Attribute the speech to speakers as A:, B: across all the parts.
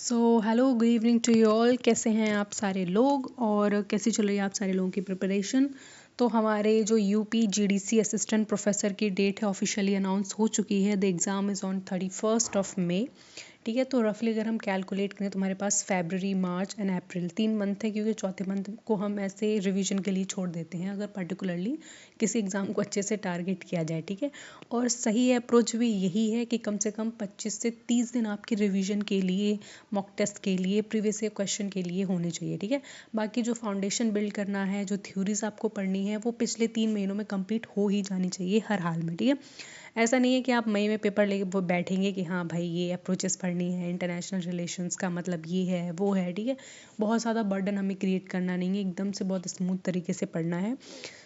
A: Hello good evening to you all. कैसे हैं आप सारे लोग और कैसी चल रही है आप सारे लोगों की प्रिपरेशन। तो हमारे जो यूपी जीडीसी असिस्टेंट प्रोफेसर की डेट है ऑफिशियली अनाउंस हो चुकी है। द एग्ज़ाम इज़ ऑन 31 ठीक है। तो रफली अगर हम कैलकुलेट करें तो हमारे पास फरवरी मार्च एंड अप्रैल 3 मंथ है, क्योंकि चौथे मंथ को हम ऐसे रिवीजन के लिए छोड़ देते हैं अगर पर्टिकुलरली किसी एग्ज़ाम को अच्छे से टारगेट किया जाए। ठीक है। और सही अप्रोच भी यही है कि कम से कम 25 से 30 दिन आपके रिवीजन के लिए, मॉक टेस्ट के लिए, प्रीवियस ईयर क्वेश्चन के लिए होने चाहिए। ठीक है। बाकी जो फाउंडेशन बिल्ड करना है, जो थ्योरीज आपको पढ़नी है, वो पिछले 3 महीनों में कंप्लीट हो ही जानी चाहिए हर हाल में। ठीक है। ऐसा नहीं है कि आप मई में पेपर लेके वो बैठेंगे कि हाँ भाई ये अप्रोचेस पढ़नी है, इंटरनेशनल रिलेशंस का मतलब ये है वो है। ठीक है। बहुत ज़्यादा बर्डन हमें क्रिएट करना नहीं है, एकदम से बहुत स्मूथ तरीके से पढ़ना है,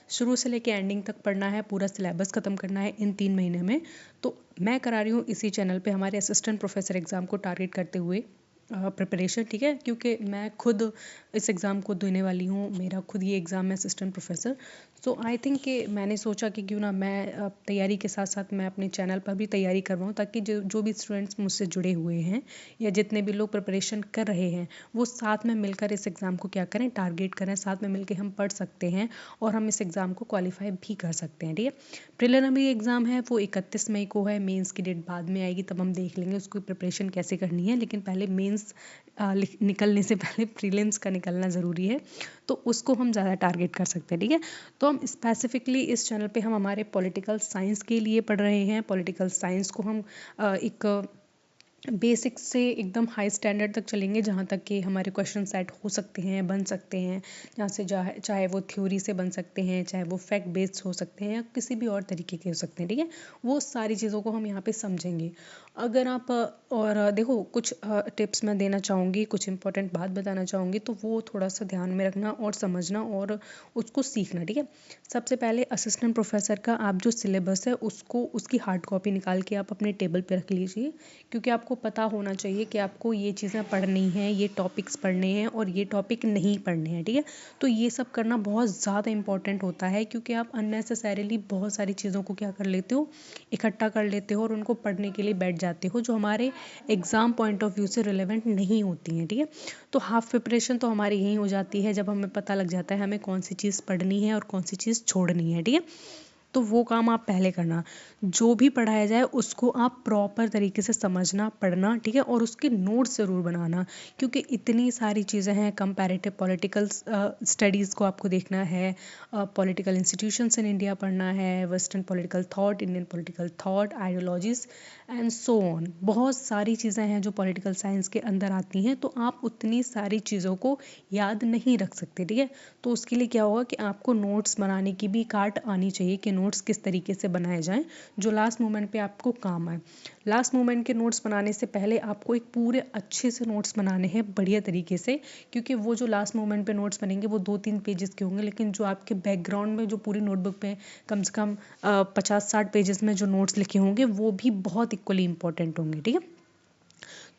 A: शुरू से लेके एंडिंग तक पढ़ना है, पूरा सिलेबस ख़त्म करना है इन 3 महीने में। तो मैं करा रही हूँ इसी चैनल पे हमारे असिस्टेंट प्रोफेसर एग्ज़ाम को टारगेट करते हुए प्रिपरेशन। ठीक है। क्योंकि मैं खुद इस एग्ज़ाम को देने वाली हूँ, मेरा खुद ये एग्ज़ाम है assistant professor. So I think कि मैंने सोचा कि क्यों ना मैं तैयारी के साथ साथ मैं अपने चैनल पर भी तैयारी करवाऊँ, ताकि जो जो भी स्टूडेंट्स मुझसे जुड़े हुए हैं या जितने भी लोग प्रिपरेशन कर रहे हैं वो साथ में मिलकर इस एग्ज़ाम को क्या करें, टारगेट करें, साथ में मिलकर हम पढ़ सकते हैं और हम इस एग्ज़ाम को क्वालिफाई भी कर सकते हैं। ठीक है। प्रिलिमिनरी एग्ज़ाम है वो 31 मई को है, मेंस की डेट बाद में आएगी, तब हम देख लेंगे उसकी प्रिपरेशन कैसे करनी है। लेकिन पहले मेंस निकलने से पहले प्रीलिम्स का निकलना ज़रूरी है, तो उसको हम ज़्यादा टारगेट कर सकते हैं। ठीक है। तो हम स्पेसिफिकली इस चैनल पे हम हमारे पॉलिटिकल साइंस के लिए पढ़ रहे हैं। पॉलिटिकल साइंस को हम एक बेसिक से एकदम हाई स्टैंडर्ड तक चलेंगे, जहाँ तक कि हमारे क्वेश्चन सेट हो सकते हैं, बन सकते हैं, जहाँ से चाहे वो थ्योरी से बन सकते हैं, चाहे वो फैक्ट बेस्ड हो सकते हैं, या किसी भी और तरीके के हो सकते हैं। ठीक है। वो सारी चीज़ों को हम यहाँ पे समझेंगे। अगर आप देखो कुछ टिप्स मैं देना चाहूँगी, कुछ इंपॉर्टेंट बात बताना चाहूँगी, तो वो थोड़ा सा ध्यान में रखना और समझना और उसको सीखना। ठीक है। सबसे पहले असिस्टेंट प्रोफेसर का आप जो सिलेबस है उसको, उसकी हार्ड कॉपी निकाल के आप अपने टेबल पे रख लीजिए, क्योंकि आपको पता होना चाहिए कि आपको ये चीज़ें पढ़नी हैं, ये टॉपिक्स पढ़ने हैं और ये टॉपिक नहीं पढ़ने हैं। ठीक है। तो ये सब करना बहुत ज़्यादा इंपॉर्टेंट होता है, क्योंकि आप अननेसेसरीली बहुत सारी चीज़ों को क्या कर लेते हो, इकट्ठा कर लेते हो और उनको पढ़ने के लिए बैठ जाते हो, जो हमारे एग्ज़ाम पॉइंट ऑफ व्यू से रिलेवेंट नहीं होती हैं। ठीक है। तो हाफ प्रिपरेशन तो हमारी यही हो जाती है जब हमें पता लग जाता है हमें कौन सी चीज़ पढ़नी है और कौन सी चीज़ छोड़नी है। ठीक है। तो वो काम आप पहले करना, जो भी पढ़ाया जाए उसको आप प्रॉपर तरीके से समझना, पढ़ना। ठीक है। और उसके नोट्स ज़रूर बनाना, क्योंकि इतनी सारी चीज़ें हैं। कंपैरेटिव पॉलिटिकल स्टडीज़ को आपको देखना है, पॉलिटिकल इंस्टीट्यूशंस इन इंडिया पढ़ना है, western political thought, Indian political thought, ideologies and so on. बहुत सारी चीज़ें हैं जो पॉलिटिकल साइंस के अंदर आती हैं, तो आप उतनी सारी चीज़ों को याद नहीं रख सकते। ठीक है। तो उसके लिए क्या होगा कि आपको नोट्स बनाने की भी कार्ट आनी चाहिए कि नोट्स किस तरीके से बनाए जाएं जो लास्ट मोमेंट पे आपको काम आए। लास्ट मोमेंट के नोट्स बनाने से पहले आपको एक पूरे अच्छे से नोट्स बनाने हैं बढ़िया तरीके से, क्योंकि वो जो लास्ट मोमेंट पे नोट्स बनेंगे वो 2-3 पेजेस के होंगे, लेकिन जो आपके बैकग्राउंड में जो पूरी नोटबुक पे कम से कम 50-60 पेजेस में जो नोट्स लिखे होंगे वो भी बहुत इक्वली इंपॉर्टेंट होंगे। ठीक है।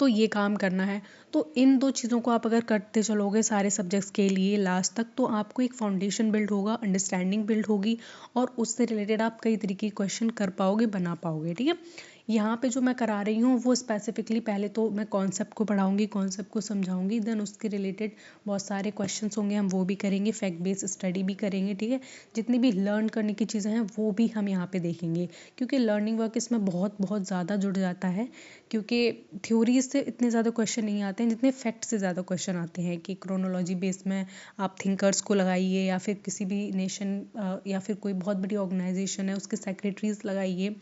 A: तो ये काम करना है। तो इन दो चीज़ों को आप अगर करते चलोगे सारे सब्जेक्ट्स के लिए लास्ट तक, तो आपको एक फाउंडेशन बिल्ड होगा, अंडरस्टैंडिंग बिल्ड होगी और उससे रिलेटेड आप कई तरीके के क्वेश्चन कर पाओगे, बना पाओगे। ठीक है। यहाँ पे जो मैं करा रही हूँ वो स्पेसिफिकली पहले तो मैं कॉन्सेप्ट को पढ़ाऊँगी, कॉन्सेप्ट को समझाऊँगी, देन उसके रिलेटेड बहुत सारे क्वेश्चंस होंगे, हम वो भी करेंगे, फैक्ट बेस्ड स्टडी भी करेंगे। ठीक है। जितनी भी लर्न करने की चीज़ें हैं वो भी हम यहाँ पे देखेंगे, क्योंकि लर्निंग वर्क इसमें बहुत बहुत ज़्यादा जुड़ जाता है, क्योंकि थ्योरीज से इतने ज़्यादा क्वेश्चन नहीं आते हैं जितने फैक्ट से ज़्यादा क्वेश्चन आते हैं। कि क्रोनोलॉजी बेस में आप थिंकर्स को लगाइए, या फिर किसी भी नेशन या फिर कोई बहुत बड़ी ऑर्गेनाइजेशन है उसके सेक्रेटरीज लगाइए,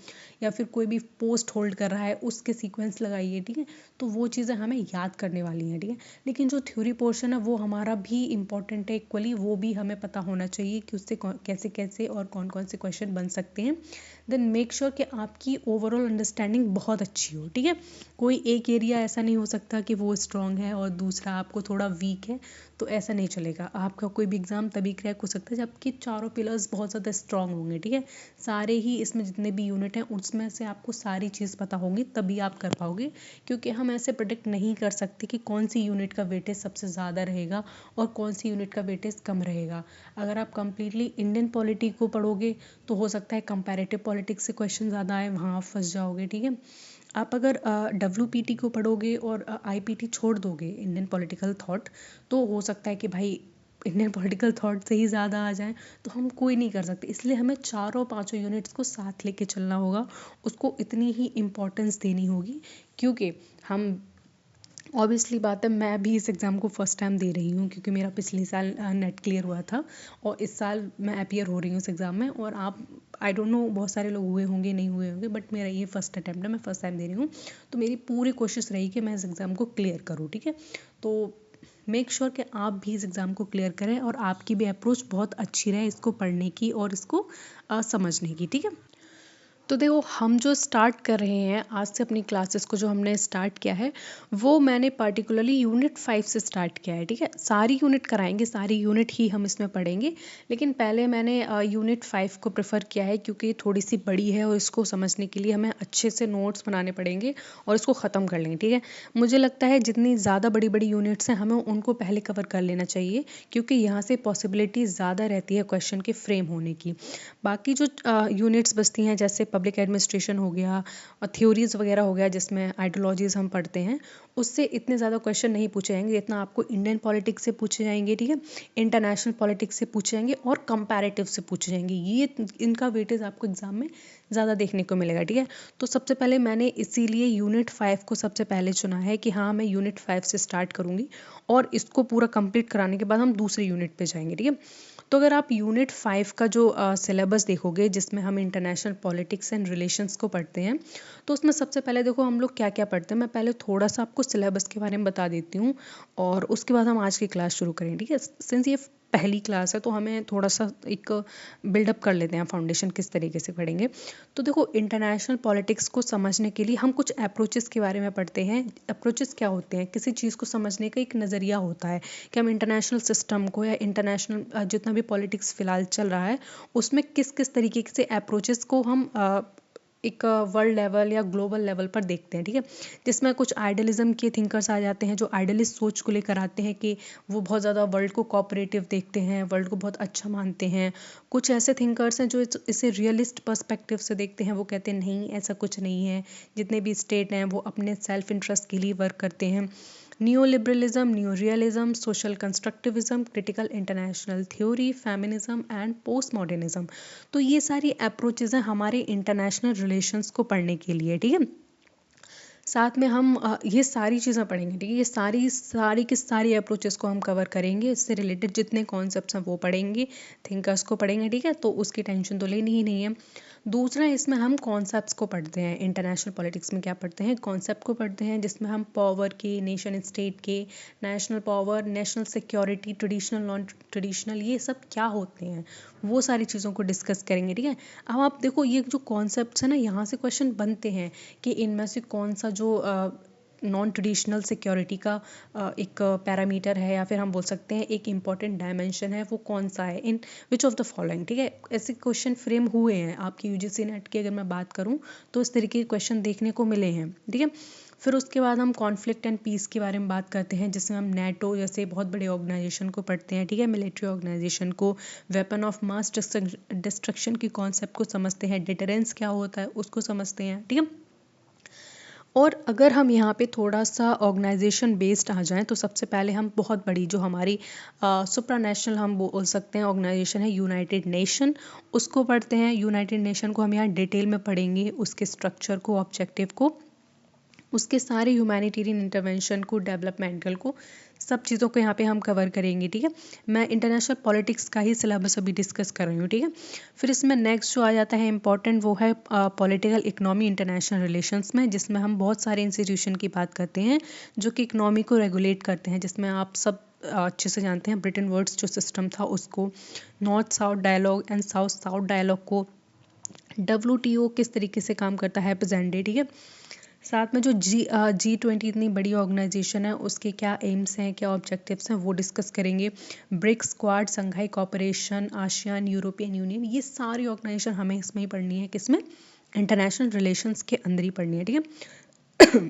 A: या फिर कोई भी पोस्ट होल्ड कर रहा है उसके सीक्वेंस लगाइए। ठीक है। तो वो चीज़ें हमें याद करने वाली हैं। ठीक है। लेकिन जो थ्योरी पोर्शन है वो हमारा भी इंपॉर्टेंट है इक्वली, वो भी हमें पता होना चाहिए कि उससे कैसे कैसे और कौन कौन से क्वेश्चन बन सकते हैं। देन मेक श्योर कि आपकी ओवरऑल अंडरस्टैंडिंग बहुत अच्छी हो। ठीक है। कोई एक एरिया ऐसा नहीं हो सकता कि वो स्ट्रांग है और दूसरा आपको थोड़ा वीक है, तो ऐसा नहीं चलेगा। आपका कोई भी एग्ज़ाम तभी क्रैक हो सकता है जबकि चारों पिलर्स बहुत ज़्यादा स्ट्रांग होंगे। ठीक है। सारे ही इसमें जितने भी यूनिट हैं उसमें से आपको सारी चीज़ पता होगी, तभी आप कर पाओगे, क्योंकि हम ऐसे प्रिडिक्ट नहीं कर सकते कि कौन सी यूनिट का वेटेज सबसे ज़्यादा रहेगा और कौन सी यूनिट का वेटेज कम रहेगा। अगर आप कंप्लीटली इंडियन पॉलिटी को पढ़ोगे तो हो सकता है कंपैरेटिव पॉलिटिक्स से क्वेश्चन ज़्यादा आए, वहाँ आप फंस जाओगे। ठीक है। आप अगर WPT को पढ़ोगे और IPT छोड़ दोगे, इंडियन पॉलिटिकल थॉट, तो हो सकता है कि भाई इंडियन पॉलिटिकल थॉट से ही ज़्यादा आ जाए, तो हम कोई नहीं कर सकते। इसलिए हमें चारों पांचों यूनिट्स को साथ लेके चलना होगा, उसको इतनी ही इम्पोर्टेंस देनी होगी, क्योंकि हम ऑब्वियसली बात है, मैं भी इस एग्ज़ाम को फर्स्ट टाइम दे रही हूँ, क्योंकि मेरा पिछले साल नेट क्लियर हुआ था और इस साल मैं अपीयर हो रही हूँ इस एग्ज़ाम में। और आप, आई डोंट नो, बहुत सारे लोग हुए होंगे नहीं हुए होंगे, बट मेरा ये फर्स्ट अटैम्प्ट है, मैं फर्स्ट टाइम दे रही हूँ। तो मेरी पूरी कोशिश रही कि मैं इस एग्ज़ाम को क्लियर करूँ, ठीक है। तो मेक श्योर कि आप भी इस एग्ज़ाम को क्लियर करें और आपकी भी अप्रोच बहुत अच्छी रहे इसको पढ़ने की और इसको समझने की, ठीक है। तो देखो, हम जो स्टार्ट कर रहे हैं आज से अपनी क्लासेस को, जो हमने स्टार्ट किया है वो मैंने पर्टिकुलरली यूनिट 5 से स्टार्ट किया है, ठीक है। सारी यूनिट कराएंगे, सारी यूनिट ही हम इसमें पढ़ेंगे, लेकिन पहले मैंने यूनिट 5 को प्रेफर किया है, क्योंकि थोड़ी सी बड़ी है और इसको समझने के लिए हमें अच्छे से नोट्स बनाने पड़ेंगे और इसको ख़त्म कर लेंगे, ठीक है। मुझे लगता है जितनी ज़्यादा बड़ी बड़ी यूनिट्स हैं हमें उनको पहले कवर कर लेना चाहिए, क्योंकि यहाँ से पॉसिबिलिटी ज़्यादा रहती है क्वेश्चन के फ्रेम होने की। बाकी जो यूनिट्स बचती हैं, जैसे पब्लिक एडमिनिस्ट्रेशन हो गया और थ्योरीज वगैरह हो गया, जिसमें आइडियोलॉजीज हम पढ़ते हैं, उससे इतने ज़्यादा क्वेश्चन नहीं पूछे जाएंगे जितना आपको इंडियन पॉलिटिक्स से पूछे जाएंगे, ठीक है, इंटरनेशनल पॉलिटिक्स से पूछे जाएंगे और कंपैरेटिव से पूछे जाएंगे। ये इनका वेटेज आपको एग्जाम में ज़्यादा देखने को मिलेगा, ठीक है। तो सबसे पहले मैंने इसीलिए यूनिट 5 को सबसे पहले चुना है कि हाँ, मैं यूनिट 5 से स्टार्ट करूँगी और इसको पूरा कंप्लीट कराने के बाद हम दूसरे यूनिट पे जाएंगे, ठीक है। तो अगर आप यूनिट 5 का जो सिलेबस देखोगे, जिसमें हम इंटरनेशनल पॉलिटिक्स एंड रिलेशंस को पढ़ते हैं, तो उसमें सबसे पहले देखो हम लोग क्या क्या पढ़ते हैं। मैं पहले थोड़ा सा आपको सिलेबस के बारे में बता देती हूँ और उसके बाद हम आज की क्लास शुरू करेंगे, ठीक है। सिंस ये पहली क्लास है तो हमें थोड़ा सा एक बिल्डअप कर लेते हैं, फाउंडेशन किस तरीके से पढ़ेंगे। तो देखो, इंटरनेशनल पॉलिटिक्स को समझने के लिए हम कुछ अप्रोचेस के बारे में पढ़ते हैं। अप्रोचेस क्या होते हैं? किसी चीज़ को समझने का एक नज़रिया होता है कि हम इंटरनेशनल सिस्टम को या इंटरनेशनल जितना भी पॉलिटिक्स फ़िलहाल चल रहा है उसमें किस किस तरीके से अप्रोचेस को हम एक वर्ल्ड लेवल या ग्लोबल लेवल पर देखते हैं, ठीक है। जिसमें कुछ आइडियलिज्म के थिंकर्स आ जाते हैं, जो आइडियलिस्ट सोच को लेकर आते हैं कि वो बहुत ज़्यादा वर्ल्ड को कोऑपरेटिव देखते हैं, वर्ल्ड को बहुत अच्छा मानते हैं। कुछ ऐसे थिंकर्स हैं जो इसे रियलिस्ट पर्सपेक्टिव से देखते हैं, वो कहते हैं नहीं, ऐसा कुछ नहीं है, जितने भी स्टेट हैं वो अपने सेल्फ इंटरेस्ट के लिए वर्क करते हैं। Neo liberalism, new realism, social constructivism, critical international theory, feminism and post modernism. तो ये सारी अप्रोचेज़ हैं हमारे इंटरनेशनल रिलेशंस को पढ़ने के लिए, ठीक है। साथ में हम ये सारी चीज़ें पढ़ेंगे, ठीक है। ये सारी सारी की सारी अप्रोचेस को हम कवर करेंगे, इससे रिलेटेड जितने कॉन्सेप्ट्स हैं वो पढ़ेंगे, थिंकर्स को पढ़ेंगे, ठीक है। तो उसकी टेंशन तो लेनी ही नहीं है। दूसरा, इसमें हम कॉन्सेप्ट्स को पढ़ते हैं। इंटरनेशनल पॉलिटिक्स में क्या पढ़ते हैं? कॉन्सेप्ट को पढ़ते हैं, जिसमें हम पावर के, नेशन स्टेट के, national power, national security, traditional non traditional, ये सब क्या होते हैं, वो सारी चीज़ों को डिस्कस करेंगे, ठीक है। अब आप देखो, ये जो कॉन्सेप्ट्स हैं ना, यहाँ से क्वेश्चन बनते हैं कि इनमें से कौन सा जो नॉन ट्रेडिशनल सिक्योरिटी का एक पैरामीटर है, या फिर हम बोल सकते हैं एक इम्पॉर्टेंट डायमेंशन है, वो कौन सा है, इन विच ऑफ द फॉलोइंग, ठीक है। ऐसे क्वेश्चन फ्रेम हुए हैं आपकी यूजीसी नेट की, अगर मैं बात करूं तो इस तरीके के क्वेश्चन देखने को मिले हैं, ठीक है। फिर उसके बाद हम कॉन्फ्लिक्ट एंड पीस के बारे में बात करते हैं, जिसमें हम नेटो जैसे बहुत बड़े ऑर्गेनाइजेशन को पढ़ते हैं, ठीक है, मिलिट्री ऑर्गेनाइजेशन को, वेपन ऑफ मास डिस्ट्रक्शन की कॉन्सेप्ट को समझते हैं, डिटरेंस क्या होता है उसको समझते हैं, ठीक है। और अगर हम यहाँ पे थोड़ा सा ऑर्गेनाइजेशन बेस्ड आ जाएं, तो सबसे पहले हम बहुत बड़ी जो हमारी सुप्रा नेशनल हम बोल सकते हैं ऑर्गेनाइजेशन है, यूनाइटेड नेशन, उसको पढ़ते हैं। यूनाइटेड नेशन को हम यहाँ डिटेल में पढ़ेंगे, उसके स्ट्रक्चर को, ऑब्जेक्टिव को, उसके सारे ह्यूमैनिटेरियन इंटरवेंशन को, डेवलपमेंटल को, सब चीज़ों को यहाँ पे हम कवर करेंगे, ठीक है। मैं इंटरनेशनल पॉलिटिक्स का ही सिलेबस अभी डिस्कस कर रही हूँ, ठीक है। फिर इसमें नेक्स्ट जो आ जाता है इम्पॉर्टेंट, वो है पॉलिटिकल इकोनॉमी इंटरनेशनल रिलेशंस में, जिसमें हम बहुत सारे इंस्टीट्यूशन की बात करते हैं जो कि इकोनॉमी को रेगुलेट करते हैं, जिसमें आप सब अच्छे से जानते हैं ब्रिटेन वर्ड्स जो सिस्टम था उसको, north south dialogue and south south dialogue को, WTO किस तरीके से काम करता है प्रेजेंट, ठीक है। साथ में जो G20 इतनी बड़ी ऑर्गेनाइजेशन है, उसके क्या एम्स हैं, क्या ऑब्जेक्टिव्स हैं, वो डिस्कस करेंगे। ब्रिक्स, क्वाड, संघाई कॉपरेशन, आसियान, यूरोपियन यूनियन, ये सारी ऑर्गेनाइजेशन हमें इसमें ही पढ़नी है, किसमें? इंटरनेशनल रिलेशंस के अंदर ही पढ़नी है, ठीक है।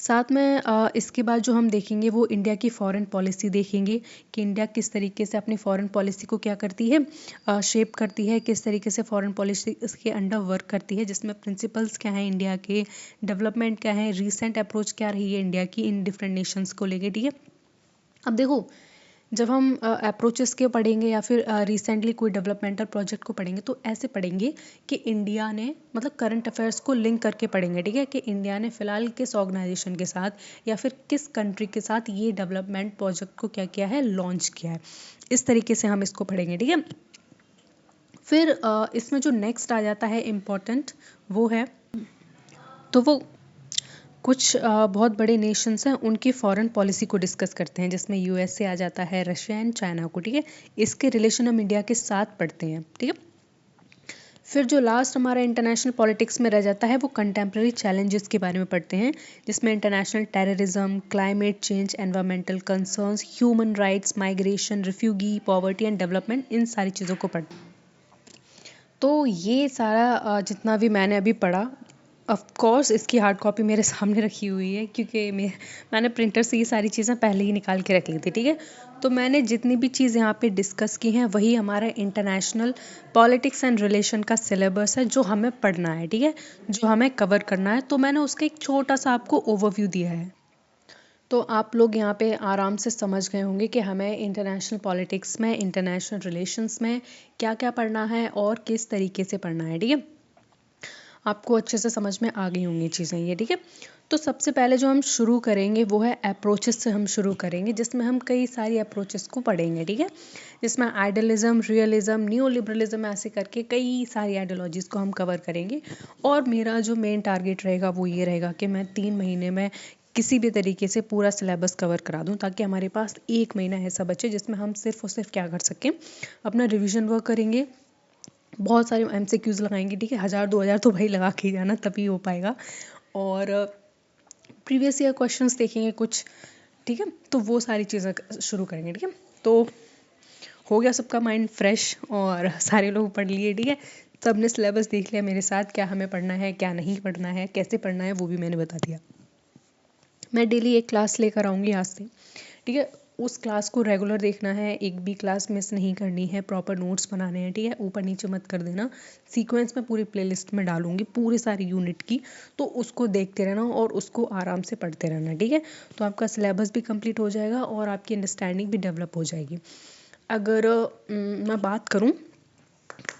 A: साथ में इसके बाद जो हम देखेंगे वो इंडिया की फॉरेन पॉलिसी देखेंगे कि इंडिया किस तरीके से अपनी फॉरेन पॉलिसी को क्या करती है, शेप करती है, किस तरीके से फॉरेन पॉलिसी इसके अंडर वर्क करती है, जिसमें प्रिंसिपल्स क्या हैं इंडिया के, डेवलपमेंट क्या है, रीसेंट अप्रोच क्या रही है इंडिया की इन डिफरेंट नेशंस को लेके। ठीक है, अब देखो जब हम अप्रोचेस के पढ़ेंगे या फिर रिसेंटली कोई डेवलपमेंटल प्रोजेक्ट को पढ़ेंगे तो ऐसे पढ़ेंगे कि इंडिया ने मतलब करंट अफेयर्स को लिंक करके पढ़ेंगे। ठीक है, कि इंडिया ने फिलहाल किस ऑर्गेनाइजेशन के साथ या फिर किस कंट्री के साथ ये डेवलपमेंट प्रोजेक्ट को क्या किया है, लॉन्च किया है। इस तरीके से हम इसको पढ़ेंगे। ठीक है, फिर इसमें जो नेक्स्ट आ जाता है इम्पोर्टेंट वो है, तो वो कुछ बहुत बड़े नेशंस हैं उनकी फॉरेन पॉलिसी को डिस्कस करते हैं, जिसमें यूएसए आ जाता है, रशिया एंड चाइना को। ठीक है, इसके रिलेशन हम इंडिया के साथ पढ़ते हैं। ठीक है, फिर जो लास्ट हमारा इंटरनेशनल पॉलिटिक्स में रह जाता है वो कंटेम्प्रेरी चैलेंजेस के बारे में पढ़ते हैं, जिसमें international terrorism, climate change, environmental concerns, human rights, migration, refugee, poverty and development, इन सारी चीज़ों को पढ़ते हैं। तो ये सारा जितना भी मैंने अभी पढ़ा, ऑफ कोर्स इसकी हार्ड कॉपी मेरे सामने रखी हुई है, क्योंकि मैंने प्रिंटर से ये सारी चीज़ें पहले ही निकाल के रख ली थी। ठीक है, तो मैंने जितनी भी चीज़ यहाँ पे डिस्कस की हैं वही हमारा इंटरनेशनल पॉलिटिक्स एंड रिलेशन का सिलेबस है जो हमें पढ़ना है। ठीक है, जो हमें कवर करना है, तो मैंने उसका एक छोटा सा आपको ओवरव्यू दिया है। तो आप लोग यहाँ पे आराम से समझ गए होंगे कि हमें इंटरनेशनल पॉलिटिक्स में, इंटरनेशनल रिलेशंस में क्या क्या पढ़ना है और किस तरीके से पढ़ना है। ठीक है, आपको अच्छे से समझ में आ गई होंगी चीज़ें ये। ठीक है, तो सबसे पहले जो हम शुरू करेंगे वो है अप्रोचेस से हम शुरू करेंगे, जिसमें हम कई सारी अप्रोचेस को पढ़ेंगे। ठीक है, जिसमें आइडियलिज्म, रियलिज्म, न्यू लिबरलिज्म, ऐसे करके कई सारी आइडियोलॉजीज़ को हम कवर करेंगे। और मेरा जो मेन टारगेट रहेगा वो ये रहेगा कि मैं 3 महीने में किसी भी तरीके से पूरा सिलेबस कवर करा दूं, ताकि हमारे पास 1 महीना ऐसा बचे जिसमें हम सिर्फ और सिर्फ क्या कर सकें, अपना रिविजन वर्क करेंगे, बहुत सारे एमसीक्यूज लगाएंगे। ठीक है, 1000-2000 तो भाई लगा के ही जाना, तभी हो पाएगा। और प्रीवियस ईयर क्वेश्चंस देखेंगे कुछ। ठीक है, तो वो सारी चीज़ें शुरू करेंगे। ठीक है, तो हो गया सबका माइंड फ्रेश और सारे लोग पढ़ लिए। ठीक है, सबने सिलेबस देख लिया मेरे साथ, क्या हमें पढ़ना है, क्या नहीं पढ़ना है, कैसे पढ़ना है, वो भी मैंने बता दिया। मैं डेली एक क्लास लेकर आऊँगी आज से। ठीक है, उस क्लास को रेगुलर देखना है, एक भी क्लास मिस नहीं करनी है, प्रॉपर नोट्स बनाने हैं। ठीक है, ऊपर नीचे मत कर देना, सीक्वेंस में पूरी प्लेलिस्ट में डालूंगी पूरी सारी यूनिट की, तो उसको देखते रहना और उसको आराम से पढ़ते रहना। ठीक है, तो आपका सिलेबस भी कंप्लीट हो जाएगा और आपकी अंडरस्टैंडिंग भी डेवलप हो जाएगी। अगर मैं बात करूँ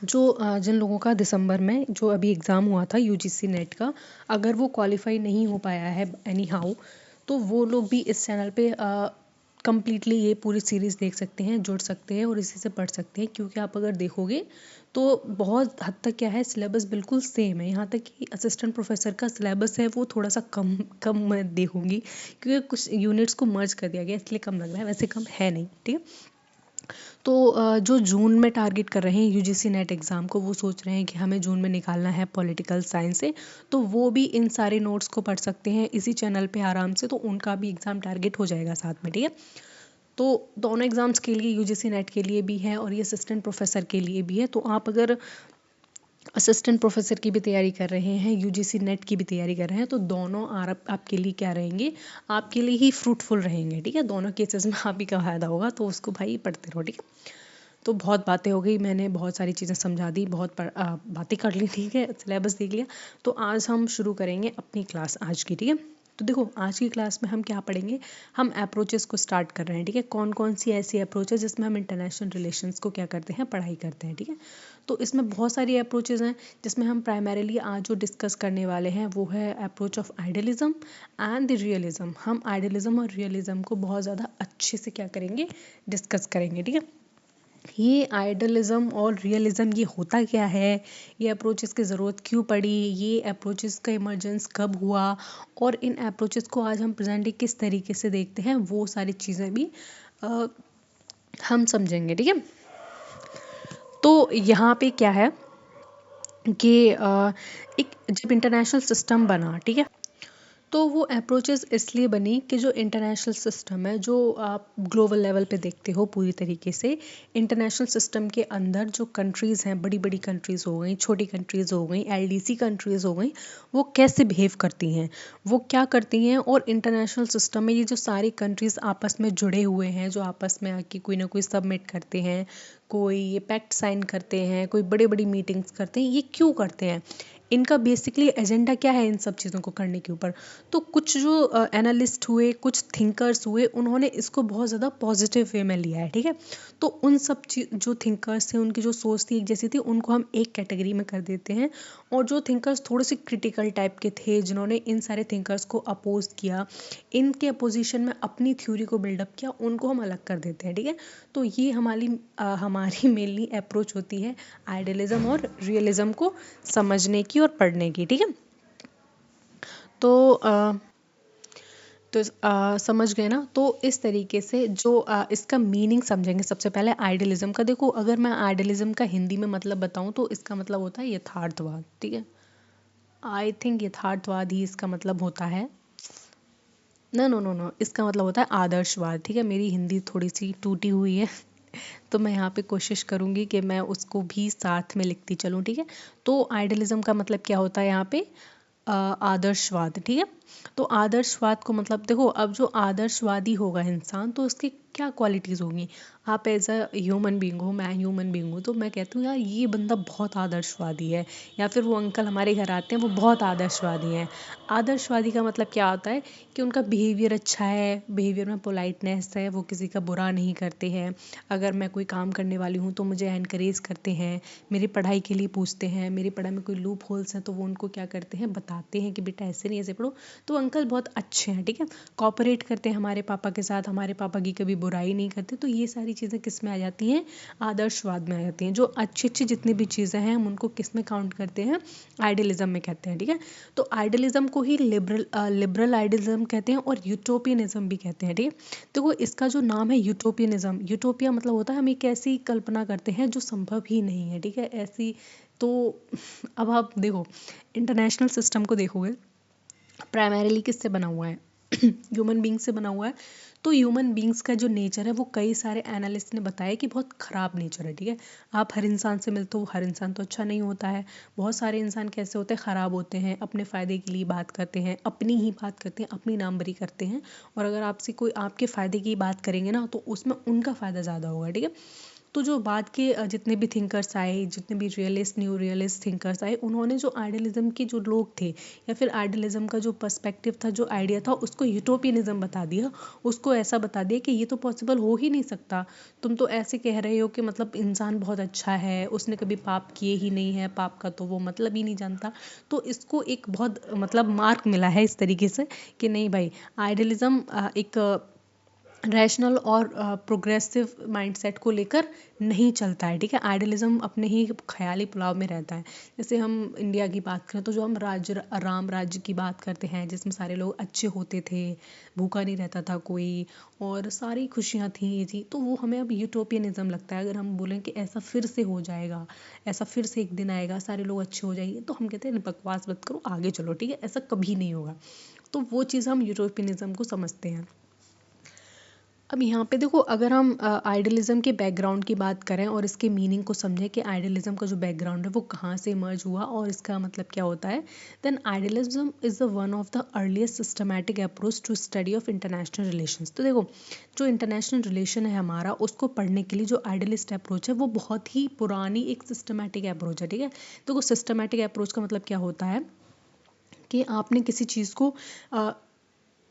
A: जो जिन लोगों का दिसंबर में जो अभी एग्ज़ाम हुआ था यूजीसी नेट का, अगर वो क्वालिफाई नहीं हो पाया है एनी हाउ, तो वो लोग भी इस चैनल पे कम्प्लीटली ये पूरी सीरीज़ देख सकते हैं, जुड़ सकते हैं और इसी से पढ़ सकते हैं। क्योंकि आप अगर देखोगे तो बहुत हद तक क्या है, सिलेबस बिल्कुल सेम है। यहाँ तक कि असिस्टेंट प्रोफेसर का सिलेबस है वो थोड़ा सा कम कम मैं देखूंगी, क्योंकि कुछ यूनिट्स को मर्ज कर दिया गया इसलिए कम लग रहा है, वैसे कम है नहीं। ठीक है, तो जो जून में टारगेट कर रहे हैं यूजीसी नेट एग्ज़ाम को, वो सोच रहे हैं कि हमें जून में निकालना है पॉलिटिकल साइंस से, तो वो भी इन सारे नोट्स को पढ़ सकते हैं इसी चैनल पे आराम से, तो उनका भी एग्ज़ाम टारगेट हो जाएगा साथ में। ठीक है, तो दोनों एग्ज़ाम्स के लिए, यूजीसी नेट के लिए भी है और ये असिस्टेंट प्रोफेसर के लिए भी है। तो आप अगर असिस्टेंट प्रोफेसर की भी तैयारी कर रहे हैं, यूजीसी नेट की भी तैयारी कर रहे हैं, तो दोनों आपके लिए क्या रहेंगे, आपके लिए ही फ्रूटफुल रहेंगे। ठीक है, दोनों केसेस में आप ही का फ़ायदा होगा, तो उसको भाई पढ़ते रहो। ठीक है, तो बहुत बातें हो गई, मैंने बहुत सारी चीज़ें समझा दी, बहुत बातें कर ली। ठीक है, सिलेबस देख लिया। तो आज हम शुरू करेंगे अपनी क्लास आज की। ठीक है, तो देखो आज की क्लास में हम क्या पढ़ेंगे, हम अप्रोचेस को स्टार्ट कर रहे हैं। ठीक है, कौन कौन सी ऐसी अप्रोच है जिसमें हम इंटरनेशनल रिलेशंस को क्या करते हैं, पढ़ाई करते हैं। ठीक है, तो इसमें बहुत सारी अप्रोचेस हैं, जिसमें हम प्राइमरीली आज जो डिस्कस करने वाले हैं वो है approach of idealism and the realism. हम आइडियलिज्म और रियलिज्म को बहुत ज़्यादा अच्छे से क्या करेंगे, डिस्कस करेंगे। ठीक है, ये आइडियलिज्म और रियलिज्म ये होता क्या है, ये अप्रोचेस की ज़रूरत क्यों पड़ी, ये अप्रोचेस का इमर्जेंस कब हुआ, और इन अप्रोचेस को आज हम प्रेजेंटली किस तरीके से देखते हैं, वो सारी चीज़ें भी हम समझेंगे। ठीक है, तो यहाँ पे क्या है कि एक जब इंटरनेशनल सिस्टम बना, ठीक है, तो वो अप्रोचेस इसलिए बनी कि जो इंटरनेशनल सिस्टम है, जो आप ग्लोबल लेवल पे देखते हो पूरी तरीके से, इंटरनेशनल सिस्टम के अंदर जो कंट्रीज़ हैं, बड़ी बड़ी कंट्रीज़ हो गई, छोटी कंट्रीज़ हो गई, एलडीसी कंट्रीज़ हो गई, वो कैसे बिहेव करती हैं, वो क्या करती हैं। और इंटरनेशनल सिस्टम में ये जो सारी कंट्रीज़ आपस में जुड़े हुए हैं, जो आपस में आके कोई ना कोई सबमिट करते हैं, कोई ये पैक्ट साइन करते हैं, कोई बड़ी बड़ी मीटिंग्स करते हैं, ये क्यों करते हैं, इनका बेसिकली एजेंडा क्या है इन सब चीज़ों को करने के ऊपर। तो कुछ जो एनालिस्ट हुए, कुछ थिंकर्स हुए, उन्होंने इसको बहुत ज़्यादा पॉजिटिव वे में लिया है, ठीक है। तो उन सब जो थिंकर्स थे, उनकी जो सोच थी एक जैसी थी, उनको हम एक कैटेगरी में कर देते हैं। और जो थिंकर्स थोड़े से क्रिटिकल टाइप के थे, जिन्होंने इन सारे थिंकर्स को अपोज किया, इनके अपोजिशन में अपनी थ्योरी को बिल्डअप किया, उनको हम अलग कर देते हैं, ठीक है। तो ये हमारी मेनली अप्रोच होती है आइडियलिज्म और रियलिज्म को समझने की और पढ़ने की, ठीक है। तो समझ गए ना। तो इस तरीके से जो इसका मीनिंग समझेंगे। सबसे पहले आइडियलिज्म का देखो, अगर मैं आइडियलिज्म का हिंदी में मतलब बताऊं तो इसका मतलब होता है यथार्थवाद, ठीक है। आई थिंक यथार्थवाद ही इसका मतलब होता है। नो नो नो नो, इसका मतलब होता है आदर्शवाद, ठीक है। मेरी हिंदी थोड़ी सी टूटी हुई है तो मैं यहाँ पे कोशिश करूँगी कि मैं उसको भी साथ में लिखती चलूँ, ठीक है। तो आइडियलिज्म का मतलब क्या होता है यहाँ पे, आदर्शवाद, ठीक है। तो आदर्शवाद को मतलब देखो, अब जो आदर्शवादी होगा इंसान, तो उसकी क्या क्वालिटीज़ होंगी। आप एज अ ह्यूमन बीइंग हो, मैं ह्यूमन बीइंग हूँ, तो मैं कहती हूँ यार ये बंदा बहुत आदर्शवादी है, या फिर वो अंकल हमारे घर आते हैं वो बहुत आदर्शवादी हैं। आदर्शवादी का मतलब क्या होता है कि उनका बिहेवियर अच्छा है, बिहेवियर में पोलाइटनेस है, वो किसी का बुरा नहीं करते हैं। अगर मैं कोई काम करने वाली हूँ तो मुझे एनकरेज करते हैं, मेरी पढ़ाई के लिए पूछते हैं, मेरी पढ़ाई में कोई लूप होल्स हैं तो वो उनको क्या करते हैं, बताते हैं कि बेटा ऐसे नहीं ऐसे पढ़ो। तो अंकल बहुत अच्छे हैं, ठीक है। कॉपरेट करते हैं हमारे पापा के साथ, हमारे पापा की कभी बुराई नहीं करते। तो ये सारी चीज़ें किस में आ जाती हैं, आदर्शवाद में आ जाती हैं। जो अच्छी अच्छी जितनी भी चीज़ें हैं हम उनको किस में काउंट करते हैं, आइडियलिज्म में कहते हैं, ठीक है। तो आइडियलिज्म को ही लिबरल आइडियलिज्म कहते हैं और यूटोपियनिज्म भी कहते हैं, ठीक है। देखो इसका जो नाम है यूटोपियनिज्म, यूटोपिया मतलब होता है हम एक ऐसी कल्पना करते हैं जो संभव ही नहीं है, ठीक है, ऐसी। तो अब आप देखो इंटरनेशनल सिस्टम को देखोगे, प्राइमरीली किससे बना हुआ है ह्यूमन बींग से बना हुआ है। तो ह्यूमन बींग्स का जो नेचर है वो कई सारे एनालिस्ट ने बताया कि बहुत ख़राब नेचर है, ठीक है। आप हर इंसान से मिलते हो, हर इंसान तो अच्छा नहीं होता है। बहुत सारे इंसान कैसे होते हैं, ख़राब होते हैं, अपने फ़ायदे के लिए बात करते हैं, अपनी ही बात करते हैं, अपनी नामवरी करते हैं। और अगर आपसे कोई आपके फ़ायदे की बात करेंगे ना तो उसमें उनका फ़ायदा ज़्यादा होगा, ठीक है। तो जो बाद के जितने भी थिंकर्स आए, जितने भी रियलिस्ट न्यू रियलिस्ट थिंकर्स आए, उन्होंने जो आइडियलिज्म के जो लोग थे, या फिर आइडियलिज्म का जो पर्सपेक्टिव था, जो आइडिया था, उसको यूटोपियनिज्म बता दिया। उसको ऐसा बता दिया कि ये तो पॉसिबल हो ही नहीं सकता। तुम तो ऐसे कह रहे हो कि मतलब इंसान बहुत अच्छा है, उसने कभी पाप किए ही नहीं है, पाप का तो वो मतलब ही नहीं जानता। तो इसको एक बहुत मतलब मार्क मिला है इस तरीके से कि नहीं भाई, आइडियलिज्म एक रैशनल और प्रोग्रेसिव माइंडसेट को लेकर नहीं चलता है, ठीक है। आइडियलिज्म अपने ही ख्याली पुलाव में रहता है। जैसे हम इंडिया की बात करें तो जो हम राम राज्य की बात करते हैं, जिसमें सारे लोग अच्छे होते थे, भूखा नहीं रहता था कोई, और सारी खुशियाँ थी, ये थी, तो वो हमें अब यूटोपियनिज्म लगता है। अगर हम बोलें कि ऐसा फिर से हो जाएगा, ऐसा फिर से एक दिन आएगा, सारे लोग अच्छे हो जाएंगे, तो हम कहते हैं बकवास मत करो, आगे चलो, ठीक है, ऐसा कभी नहीं होगा। तो वो चीज़ हम यूटोपियनिज्म को समझते हैं। अब यहाँ पे देखो, अगर हम आइडियलिज्म के बैकग्राउंड की बात करें और इसके मीनिंग को समझें कि आइडियलिज्म का जो बैकग्राउंड है वो कहाँ से इमर्ज हुआ और इसका मतलब क्या होता है, then idealism is the one of the earliest systematic approach to study of international relations. तो देखो, जो इंटरनेशनल रिलेशन है हमारा, उसको पढ़ने के लिए जो आइडियलिस्ट अप्रोच है वो बहुत ही पुरानी एक सिस्टमैटिक अप्रोच है, ठीक है। देखो सिस्टमैटिक अप्रोच का मतलब क्या होता है कि आपने किसी चीज़ को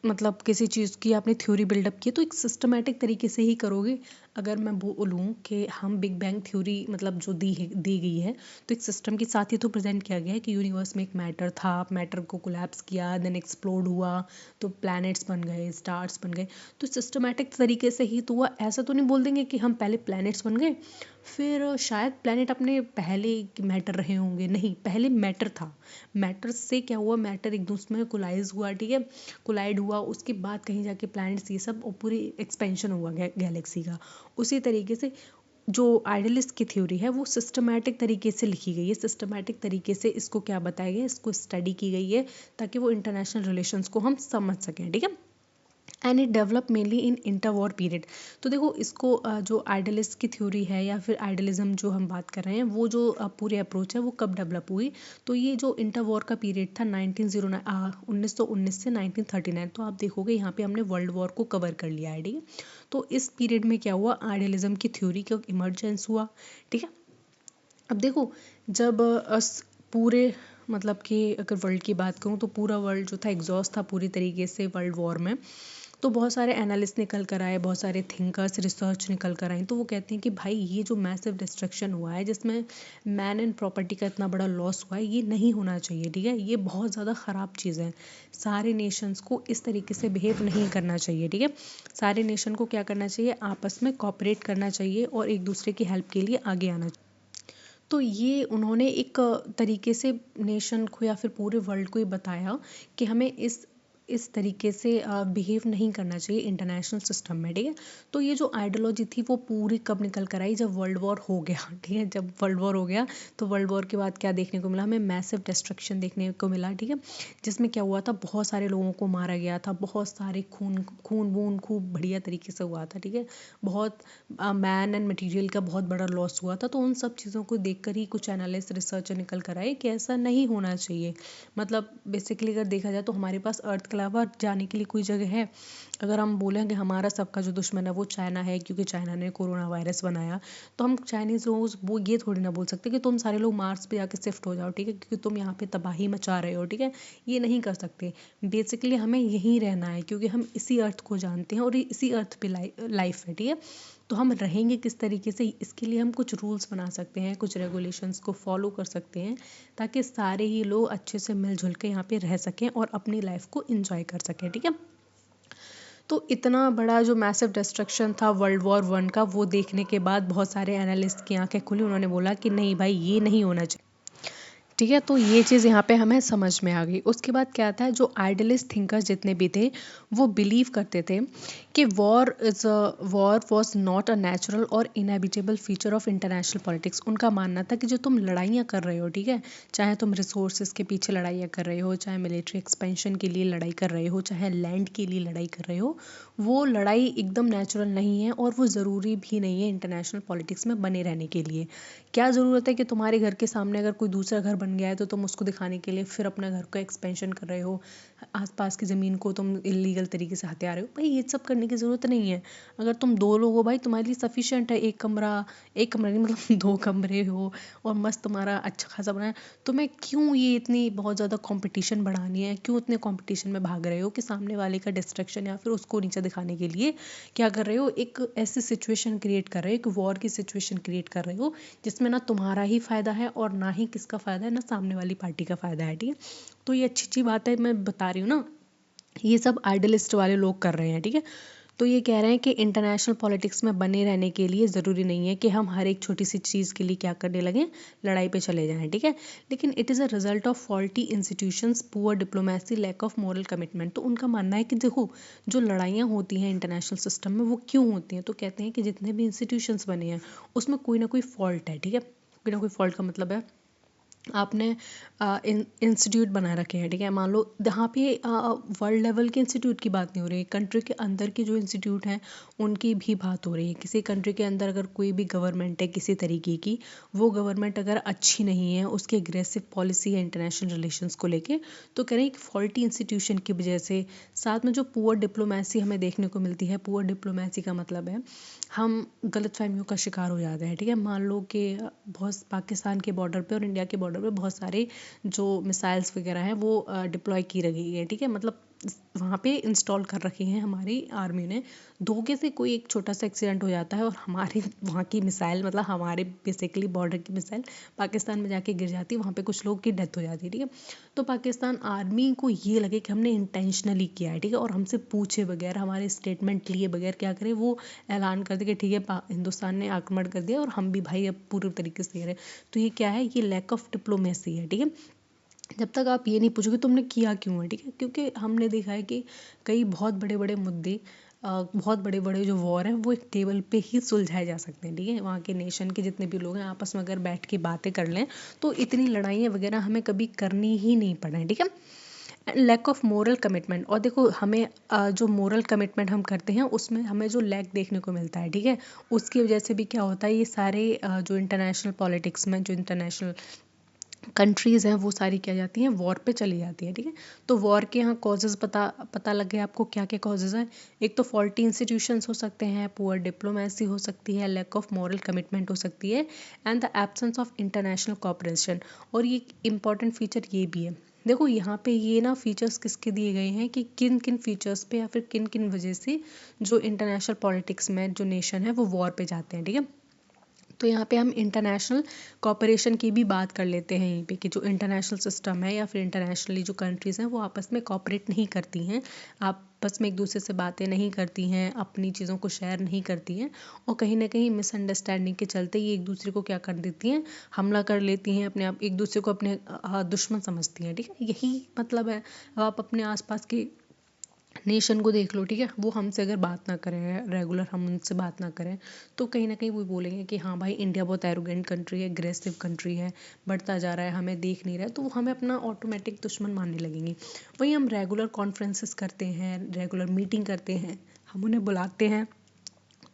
A: मतलब किसी चीज़ की आपने थ्योरी बिल्डअप की, तो एक सिस्टमैटिक तरीके से ही करोगे। अगर मैं बोलूँ कि हम बिग बैंग थ्योरी मतलब जो दी गई है, तो एक सिस्टम के साथ ही तो प्रेजेंट किया गया है कि यूनिवर्स में एक मैटर था, मैटर को कोलैप्स किया, देन एक्सप्लोड हुआ, तो प्लैनेट्स बन गए, स्टार्स बन गए। तो सिस्टमैटिक तरीके से ही तो हुआ। ऐसा तो नहीं बोल देंगे कि हम पहले प्लैनेट्स बन गए, फिर शायद प्लैनेट अपने पहले मैटर रहे होंगे, नहीं, पहले मैटर था, मैटर से क्या हुआ, मैटर एक दूसरे में कोलाइज हुआ, ठीक है, कोलाइड हुआ, उसके बाद कहीं जाके प्लैनेट्स, ये सब, और पूरी एक्सपेंशन हुआ गैलेक्सी का। उसी तरीके से जो आइडियलिस्ट की थ्योरी है वो सिस्टमैटिक तरीके से लिखी गई है, सिस्टमैटिक तरीके से इसको क्या बताया गया है, इसको स्टडी की गई है ताकि वो इंटरनेशनल रिलेशंस को हम समझ सकें, ठीक है। And it develop mainly in inter war period. तो देखो इसको जो आइडियलिस्ट की थ्योरी है या फिर आइडियलिज्म जो हम बात कर रहे हैं, वो जो पूरी अप्रोच है वो कब डेवलप हुई, तो ये जो इंटर वॉर का पीरियड था 1919 से 1939। तो आप देखोगे यहाँ पे हमने वर्ल्ड वॉर को कवर कर लिया है, ठीक है। तो इस पीरियड में क्या हुआ, आइडियलिज्म की थ्योरी का इमर्जेंस हुआ, ठीक है। अब देखो जब पूरे मतलब कि अगर वर्ल्ड की बात करूँ तो पूरा वर्ल्ड जो था एग्जॉस्ट था पूरी तरीके से वर्ल्ड वॉर में। तो बहुत सारे एनालिस्ट निकल कर आए, बहुत सारे थिंकर्स रिसर्च निकल कर आए, तो वो कहते हैं कि भाई ये जो मैसिव डिस्ट्रक्शन हुआ है जिसमें मैन एंड प्रॉपर्टी का इतना बड़ा लॉस हुआ है, ये नहीं होना चाहिए, ठीक है। ये बहुत ज़्यादा ख़राब चीज़ है। सारे नेशंस को इस तरीके से बिहेव नहीं करना चाहिए, ठीक है। सारे नेशन को क्या करना चाहिए, आपस में कॉपरेट करना चाहिए और एक दूसरे की हेल्प के लिए आगे आना चाहिए। तो ये उन्होंने एक तरीके से नेशन को या फिर पूरे वर्ल्ड को ये बताया कि हमें इस तरीके से बिहेव नहीं करना चाहिए इंटरनेशनल सिस्टम में, ठीक है। तो ये जो आइडियोलॉजी थी वो पूरी कब निकल कर आई, जब वर्ल्ड वॉर हो गया, ठीक है। जब वर्ल्ड वॉर हो गया तो वर्ल्ड वॉर के बाद क्या देखने को मिला, हमें मैसिव डिस्ट्रक्शन देखने को मिला, ठीक है। जिसमें क्या हुआ था, बहुत सारे लोगों को मारा गया था, बहुत सारे खून खून वून खूब बढ़िया तरीके से हुआ था, ठीक है। बहुत मैन एंड मटेरियल का बहुत बड़ा लॉस हुआ था। तो उन सब चीज़ों को देखकर ही कुछ एनालिस्ट रिसर्चर निकल कर आए कि ऐसा नहीं होना चाहिए। मतलब बेसिकली अगर देखा जाए तो हमारे पास अर्थ के अलावा जाने के लिए कोई जगह है। अगर हम बोलेंगे हमारा सबका जो दुश्मन है वो चाइना है क्योंकि चाइना ने कोरोना वायरस बनाया, तो हम चाइनीज़ लोगों से वो ये थोड़ी ना बोल सकते कि तुम सारे लोग मार्स पे जाके शिफ्ट हो जाओ, ठीक है, क्योंकि तुम यहाँ पे तबाही मचा रहे हो, ठीक है। ये नहीं कर सकते। बेसिकली हमें यहीं रहना है क्योंकि हम इसी अर्थ को जानते हैं और इसी अर्थ पे लाइफ है, ठीक है। तो हम रहेंगे किस तरीके से, इसके लिए हम कुछ रूल्स बना सकते हैं, कुछ रेगुलेशंस को फॉलो कर सकते हैं ताकि सारे ही लोग अच्छे से मिलजुल के यहाँ पे रह सकें और अपनी लाइफ को इंजॉय कर सकें, ठीक है। तो इतना बड़ा जो मैसिव डिस्ट्रक्शन था वर्ल्ड वॉर वन का, वो देखने के बाद बहुत सारे एनालिस्ट की आंखें खुली, उन्होंने बोला कि नहीं भाई ये नहीं होना चाहिए, ठीक है। तो ये चीज़ यहाँ पे हमें समझ में आ गई। उसके बाद क्या था, जो आइडियलिस्ट थिंकर्स जितने भी थे वो बिलीव करते थे कि war was not a natural और inevitable feature of international politics. उनका मानना था कि जो तुम लड़ाइयाँ कर रहे हो, ठीक है, चाहे तुम रिसोर्सेज के पीछे लड़ाइयाँ कर रहे हो, चाहे मिलिट्री एक्सपेंशन के लिए लड़ाई कर रहे हो, चाहे लैंड के लिए लड़ाई कर रहे हो, वो लड़ाई एकदम नेचुरल नहीं है और वो ज़रूरी भी नहीं है इंटरनेशनल पॉलिटिक्स में बने रहने के लिए। क्या ज़रूरत है कि तुम्हारे घर के सामने अगर कोई दूसरा घर बन गया है तो तुम उसको दिखाने के लिए फिर अपना घर का एक्सपेंशन कर रहे हो, आसपास की ज़मीन को तुम इलीगल तरीके से हत्या रहे हो। भाई ये सब करने की ज़रूरत नहीं है। अगर तुम दो लोग हो भाई, तुम्हारे लिए सफिशिएंट है एक कमरा नहीं मतलब दो कमरे हो और मस्त तुम्हारा अच्छा खासा बना है। तुम्हें क्यों ये इतनी बहुत ज़्यादा कंपटीशन बढ़ानी है, क्यों इतने कंपटीशन में भाग रहे हो कि सामने वाले का डिस्ट्रक्शन या फिर उसको नीचे दिखाने के लिए क्या कर रहे हो, एक ऐसी सिचुएशन क्रिएट कर रहे हो, एक वॉर की सिचुएशन क्रिएट कर रहे हो जिसमें ना तुम्हारा ही फ़ायदा है और ना ही किसका फ़ायदा है, ना सामने वाली पार्टी का फ़ायदा है, ठीक है। तो ये अच्छी बात है, मैं बता रही हूँ ना, ये सब आइडियलिस्ट वाले लोग कर रहे हैं, ठीक है। तो ये कह रहे हैं कि इंटरनेशनल पॉलिटिक्स में बने रहने के लिए ज़रूरी नहीं है कि हम हर एक छोटी सी चीज़ के लिए क्या करने लगें, लड़ाई पे चले जाएं, ठीक है। लेकिन it is a result of faulty institutions, poor diplomacy, lack of moral commitment. तो उनका मानना है कि देखो जो लड़ाइयाँ होती हैं इंटरनेशनल सिस्टम में वो क्यों होती हैं, तो कहते हैं कि जितने भी इंस्टीट्यूशंस बने हैं उसमें कोई ना कोई फॉल्ट है, ठीक है। कोई ना कोई फॉल्ट का मतलब है आपने इंस्टीट्यूट बना रखे हैं, ठीक है। मान लो यहाँ पे वर्ल्ड लेवल के इंस्टीट्यूट की बात नहीं हो रही, कंट्री के अंदर के जो इंस्टीट्यूट हैं उनकी भी बात हो रही है। किसी कंट्री के अंदर अगर कोई भी गवर्नमेंट है किसी तरीके की, वो गवर्नमेंट अगर अच्छी नहीं है, उसकी एग्रेसिव पॉलिसी है इंटरनेशनल रिलेशंस को लेके, तो कह रहे हैं कि फॉल्टी इंस्टीट्यूशन की वजह से, साथ में जो पुअर डिप्लोमेसी हमें देखने को मिलती है। पुअर डिप्लोमेसी का मतलब है हम गलतफहमियों का शिकार हो जाते हैं, ठीक है। मान लो कि बहुत पाकिस्तान के बॉर्डर पे और इंडिया के बॉर्डर पे बहुत सारे जो मिसाइल्स वगैरह हैं वो डिप्लॉय की रही है, ठीक है। मतलब वहाँ पे इंस्टॉल कर रखे हैं हमारी आर्मी ने। धोखे से कोई एक छोटा सा एक्सीडेंट हो जाता है और हमारी वहाँ की मिसाइल, मतलब हमारे बेसिकली बॉर्डर की मिसाइल पाकिस्तान में जाके गिर जाती है, वहाँ पे कुछ लोग की डेथ हो जाती है, ठीक है। तो पाकिस्तान आर्मी को ये लगे कि हमने इंटेंशनली किया है, ठीक है, और हमसे पूछे बगैर, हमारे स्टेटमेंट लिए बगैर क्या करे, वो ऐलान कर दे कि ठीक है हिंदुस्तान ने आक्रमण कर दिया और हम भी भाई अब पूरे तरीके से कह रहे। तो ये क्या है, ये लैक ऑफ डिप्लोमेसी है, ठीक है। जब तक आप ये नहीं पूछोगे तुमने किया क्यों है, ठीक है। क्योंकि हमने देखा है कि कई बहुत बड़े बड़े मुद्दे बहुत बड़े बड़े जो वॉर हैं वो एक टेबल पे ही सुलझाए जा सकते हैं, ठीक है। वहाँ के नेशन के जितने भी लोग हैं आपस में अगर बैठ के बातें कर लें तो इतनी लड़ाइयाँ वगैरह हमें कभी करनी ही नहीं पड़े, ठीक है। लैक ऑफ मोरल कमिटमेंट, और देखो हमें जो मोरल कमिटमेंट हम करते हैं उसमें हमें जो लैक देखने को मिलता है, ठीक है। उसकी वजह से भी क्या होता है, ये सारे जो इंटरनेशनल पॉलिटिक्स में जो इंटरनेशनल कंट्रीज़ हैं वो सारी क्या जाती हैं, वॉर पे चली जाती है, ठीक है। तो वॉर के यहाँ कॉजेज़ पता पता लग गए आपको क्या क्या कॉजेज़ हैं। एक तो फॉल्टी इंस्टीट्यूशंस हो सकते हैं, पुअर डिप्लोमेसी हो सकती है, लैक ऑफ मॉरल कमिटमेंट हो सकती है, and the absence of international cooperation. और ये इंपॉर्टेंट फीचर ये भी है, देखो यहाँ पे ये ना फीचर्स किसके दिए गए हैं कि किन किन फीचर्स पे या फिर किन किन वजह से जो इंटरनेशनल पॉलिटिक्स में जो नेशन है वो वॉर पे जाते हैं, ठीक है। तो यहाँ पे हम इंटरनेशनल कॉपरेशन की भी बात कर लेते हैं यहीं पे, कि जो इंटरनेशनल सिस्टम है या फिर इंटरनेशनली जो कंट्रीज़ हैं वो आपस में कॉपरेट नहीं करती हैं, आपस में एक दूसरे से बातें नहीं करती हैं, अपनी चीज़ों को शेयर नहीं करती हैं, और कहीं ना कहीं मिसअंडरस्टैंडिंग के चलते ये एक दूसरे को क्या कर देती हैं, हमला कर लेती हैं, अपने आप एक दूसरे को अपने दुश्मन समझती हैं, ठीक है। यही मतलब है। अब आप अपने आसपास के नेशन को देख लो, ठीक है। वो हमसे अगर बात ना करें रेगुलर, हम उनसे बात ना करें, तो कहीं ना कहीं वो बोलेंगे कि हाँ भाई इंडिया बहुत एरोगेंट कंट्री है, एग्रेसिव कंट्री है, बढ़ता जा रहा है, हमें देख नहीं रहा है, तो वो हमें अपना ऑटोमेटिक दुश्मन मानने लगेंगे। वही हम रेगुलर कॉन्फ्रेंसेस करते हैं, रेगुलर मीटिंग करते हैं, हम उन्हें बुलाते हैं,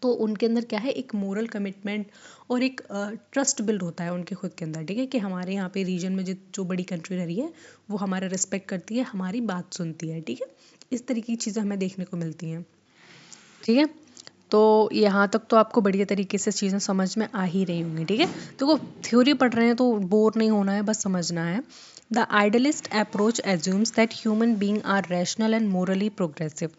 A: तो उनके अंदर क्या है, एक मोरल कमिटमेंट और एक ट्रस्ट बिल्ड होता है उनके खुद के अंदर, ठीक है। कि हमारे यहाँ पे रीजन में जो बड़ी कंट्री रह रही है वो हमारा रिस्पेक्ट करती है, हमारी बात सुनती है, ठीक है। इस तरीके की चीज़ें हमें देखने को मिलती हैं, ठीक है। तो यहाँ तक तो आपको बढ़िया तरीके से चीज़ें समझ में आ ही रही होंगी, ठीक है। तो वो थ्योरी पढ़ रहे हैं तो बोर नहीं होना है, बस समझना है। The idealist approach assumes that human being are rational and morally progressive.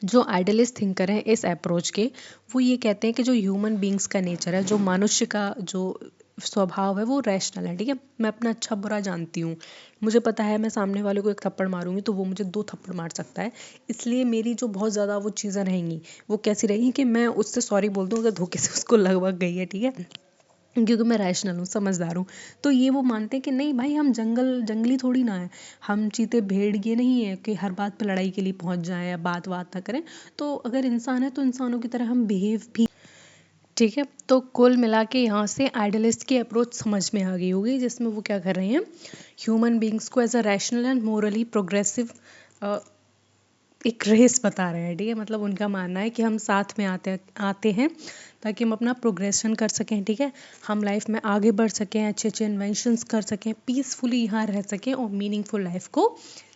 A: जो आइडलिस्ट थिंकर हैं इस अप्रोच के, वो ये कहते हैं कि जो ह्यूमन बींग्स का नेचर है, जो मनुष्य का जो स्वभाव है वो रैशनल है, ठीक है। मैं अपना अच्छा बुरा जानती हूँ, मुझे पता है मैं सामने वाले को एक थप्पड़ मारूंगी तो वो मुझे 2 थप्पड़ मार सकता है, इसलिए मेरी जो बहुत ज़्यादा वो चीज़ें रहेंगी वो कैसी रहेंगी कि मैं उससे सॉरी बोल दूँ अगर धोखे से उसको लगभग गई है, ठीक है। क्योंकि मैं रैशनल हूँ, समझदार हूँ। तो ये वो मानते हैं कि नहीं भाई, हम जंगली थोड़ी ना है, हम चीते भेड़ ये नहीं है कि हर बात पे लड़ाई के लिए पहुंच जाएं या बात बात ना करें। तो अगर इंसान है तो इंसानों की तरह हम बिहेव भी, ठीक है। तो कुल मिला के यहाँ से आइडलिस्ट की अप्रोच समझ में आ गई होगी, जिसमें वो क्या कर रहे हैं, ह्यूमन बींग्स को as a rational and morally progressive एक रेस बता रहे हैं, ठीक है। मतलब उनका मानना है कि हम साथ में आते आते हैं ताकि हम अपना प्रोग्रेशन कर सकें, ठीक है। हम लाइफ में आगे बढ़ सकें, अच्छे अच्छे इन्वेंशंस कर सकें, पीसफुली यहाँ रह सकें और मीनिंगफुल लाइफ को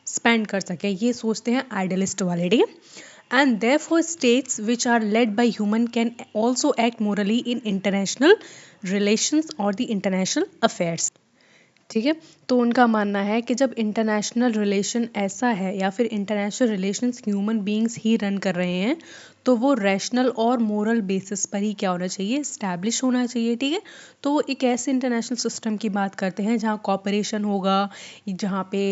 A: स्पेंड कर सकें, ये सोचते हैं आइडलिस्ट वाले, ठीक है। And therefore states which are led by human can also act morally in international relations और द इंटरनेशनल अफेयर्स, ठीक है। तो उनका मानना है कि जब इंटरनेशनल रिलेशन ऐसा है या फिर international relations human beings he run कर रहे हैं, तो वो रैशनल और मोरल बेसिस पर ही क्या होना चाहिए, इस्टेब्लिश होना चाहिए, ठीक है। तो वो एक ऐसे इंटरनेशनल सिस्टम की बात करते हैं जहाँ कॉपरेशन होगा, जहाँ पे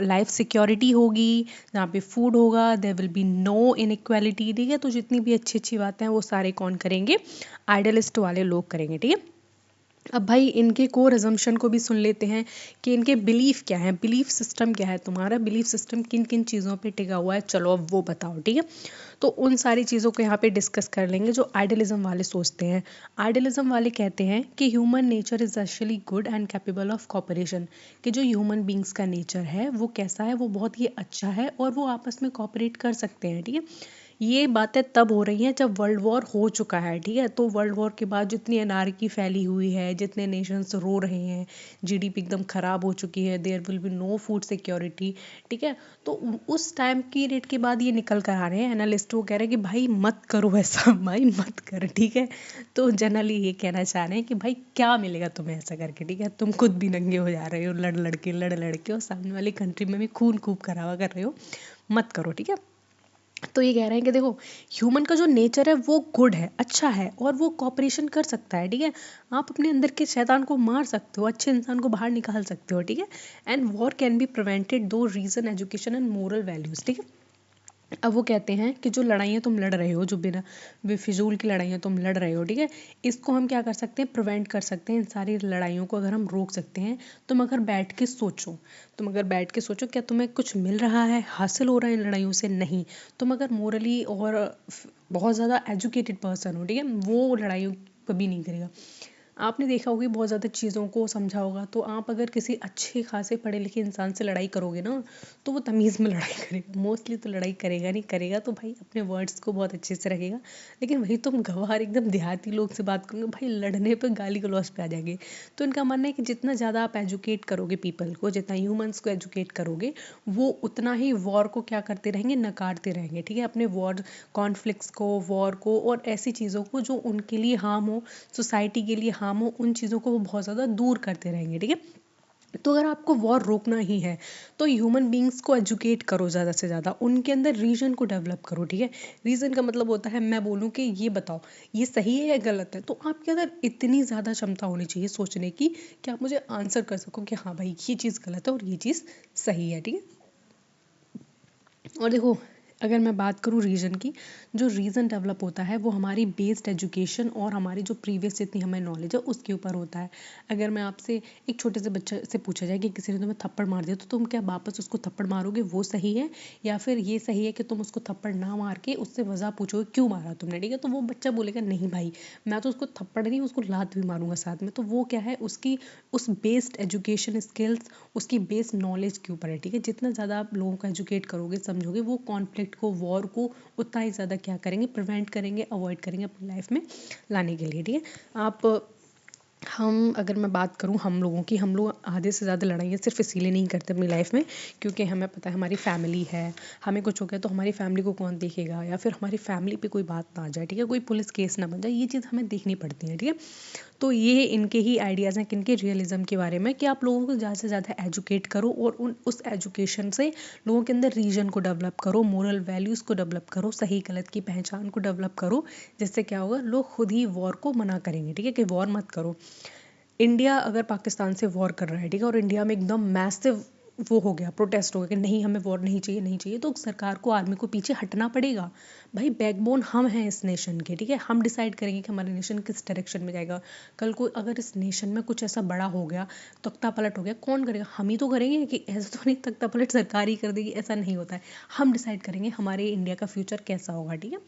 A: लाइफ सिक्योरिटी होगी, जहाँ पे फूड होगा, there will be no inequality, ठीक है। तो जितनी भी अच्छी अच्छी बातें हैं वो सारे कौन करेंगे, आइडलिस्ट वाले लोग करेंगे, ठीक है। अब भाई इनके कोर अजम्पशन को भी सुन लेते हैं कि इनके बिलीफ क्या है, बिलीफ सिस्टम क्या है, तुम्हारा बिलीफ सिस्टम किन किन चीज़ों पे टिका हुआ है, चलो अब वो बताओ, ठीक है। तो उन सारी चीज़ों को यहाँ पे डिस्कस कर लेंगे जो आइडलिज्म वाले सोचते हैं। आइडलिज्म वाले कहते हैं कि human nature is actually good and capable of corporation, कि जो ह्यूमन बींग्स का नेचर है वो कैसा है, वो बहुत ही अच्छा है और वो आपस में कॉपरेट कर सकते हैं, ठीक है। ये बातें तब हो रही हैं जब वर्ल्ड वॉर हो चुका है, ठीक है। तो वर्ल्ड वॉर के बाद जितनी एनार्की फैली हुई है, जितने नेशंस रो रहे हैं, जीडीपी एकदम ख़राब हो चुकी है, there will be no food security, ठीक है। तो उस टाइम पीरियड के बाद ये निकल कर आ रहे हैं एनालिस्ट, वो कह रहे हैं कि भाई मत करो ऐसा, भाई मत कर, ठीक है। तो जनरली ये कहना चाह रहे हैं कि भाई क्या मिलेगा तुम्हें ऐसा करके, ठीक है। तुम खुद भी नंगे हो जा रहे हो लड़ लड़ के और सामने वाली कंट्री में भी खून खूब खराबा कर रहे हो, मत करो, ठीक है। तो ये कह रहे हैं कि देखो ह्यूमन का जो नेचर है वो गुड है, अच्छा है, और वो कॉपरेशन कर सकता है, ठीक है। आप अपने अंदर के शैतान को मार सकते हो, अच्छे इंसान को बाहर निकाल सकते हो, ठीक है। And war can be prevented through reason education and moral values, ठीक है। अब वो कहते हैं कि जो लड़ाइयाँ तुम लड़ रहे हो, जो बिना बेफिजूल की लड़ाइयाँ तुम लड़ रहे हो, ठीक है, इसको हम क्या कर सकते हैं, प्रिवेंट कर सकते हैं। इन सारी लड़ाइयों को अगर हम रोक सकते हैं, तुम अगर बैठ के सोचो क्या तुम्हें कुछ मिल रहा है, हासिल हो रहा है इन लड़ाइयों से? नहीं। तुम अगर मोरली और बहुत ज़्यादा एजुकेटेड पर्सन हो, ठीक है, वो लड़ाइयों कभी नहीं करेगा। आपने देखा होगा बहुत ज़्यादा चीज़ों को समझा होगा, तो आप अगर किसी अच्छे खासे पढ़े लिखे इंसान से लड़ाई करोगे ना, तो वो तमीज़ में लड़ाई करेगा, मोस्टली तो लड़ाई करेगा नहीं, करेगा तो भाई अपने वर्ड्स को बहुत अच्छे से रखेगा। लेकिन वही तुम गंवार एकदम देहाती लोग से बात करोगे, भाई लड़ने पे गाली गलौज पे आ जाएंगे। तो इनका मानना है कि जितना ज़्यादा आप एजुकेट करोगे पीपल को, जितना ह्यूमंस को एजुकेट करोगे, वो उतना ही वॉर को क्या करते रहेंगे, नकारते रहेंगे, ठीक है, अपने वॉर कॉन्फ्लिक्ट्स को, वॉर को और ऐसी चीज़ों को जो उनके लिए हार्म हो, सोसाइटी के लिए हार्म हो, उन चीज़ों को वो बहुत ज़्यादा दूर करते रहेंगे, ठीक है। तो अगर आपको वॉर रोकना ही है, तो ह्यूमन बींग्स को एजुकेट करो ज़्यादा से ज़्यादा, उनके अंदर रीजन को डेवलप करो, ठीक है। रीजन का मतलब होता है मैं बोलूँ कि ये बताओ ये सही है या गलत है, तो आपके अंदर इतनी ज़्यादा क्षमता होनी चाहिए सोचने की कि आप मुझे आंसर कर सको कि हाँ भाई ये चीज़ गलत है और ये चीज़ सही है, ठीक है। और देखो, अगर मैं बात करूँ रीजन की, जो रीज़न डेवलप होता है वो हमारी बेस्ड एजुकेशन और हमारी जो प्रीवियस जितनी हमें नॉलेज है उसके ऊपर होता है। अगर मैं आपसे एक छोटे से बच्चे से पूछा जाए कि किसी ने तुम्हें थप्पड़ मार दिया, तो तुम क्या वापस उसको थप्पड़ मारोगे, वो सही है? या फिर ये सही है कि तुम उसको थप्पड़ ना मार के उससे वजह पूछोगे क्यों मारा तुमने, ठीक है। तो वो बच्चा बोलेगा नहीं भाई, मैं तो उसको थप्पड़ नहीं उसको लात भी मारूंगा साथ में। तो वो क्या है, उसकी उस बेस्ड एजुकेशन स्किल्स, उसकी बेस्ड नॉलेज के ऊपर है, ठीक है। जितना ज़्यादा आप लोगों को एजुकेट करोगे, समझोगे, वो कॉन्फ्लिक्ट को, वॉर को उतना ही ज़्यादा क्या करेंगे, प्रिवेंट करेंगे, अवॉइड करेंगे अपनी लाइफ में लाने के लिए, ठीक है। हम अगर मैं बात करूँ हम लोगों की, हम लोग आधे से ज़्यादा लड़ाइयाँ सिर्फ इसीलिए नहीं करते अपनी लाइफ में क्योंकि हमें पता है हमारी फैमिली है, हमें कुछ हो गया तो हमारी फैमिली को कौन देखेगा, या फिर हमारी फैमिली पे कोई बात ना आ जाए, ठीक है, कोई पुलिस केस ना बन जाए, ये चीज़ हमें देखनी पड़ती है, ठीक है। तो ये इनके ही आइडियाज़ हैं किनके, रियलिज्म के बारे में, कि आप लोगों को ज़्यादा से ज़्यादा एजुकेट करो और उस एजुकेशन से लोगों के अंदर रीजन को डेवलप करो, मोरल वैल्यूज़ को डेवलप करो, सही गलत की पहचान को डेवलप करो। जिससे क्या होगा, लोग खुद ही वॉर को मना करेंगे, ठीक है, कि वॉर मत करो। इंडिया अगर पाकिस्तान से वॉर कर रहा है, ठीक है, और इंडिया में एकदम मैसिव वो हो गया, प्रोटेस्ट हो गया कि नहीं हमें वॉर नहीं चाहिए, नहीं चाहिए, तो सरकार को, आर्मी को पीछे हटना पड़ेगा। भाई बैकबोन हम हैं इस नेशन के, ठीक है, हम डिसाइड करेंगे कि हमारा नेशन किस डायरेक्शन में जाएगा। कल को अगर इस नेशन में कुछ ऐसा बड़ा हो गया, तख्ता पलट हो गया, कौन करेगा, हम ही तो करेंगे। कि ऐसा तो नहीं तख्ता पलट सरकार ही कर देगी, ऐसा नहीं होता है। हम डिसाइड करेंगे हमारे इंडिया का फ्यूचर कैसा होगा, ठीक है।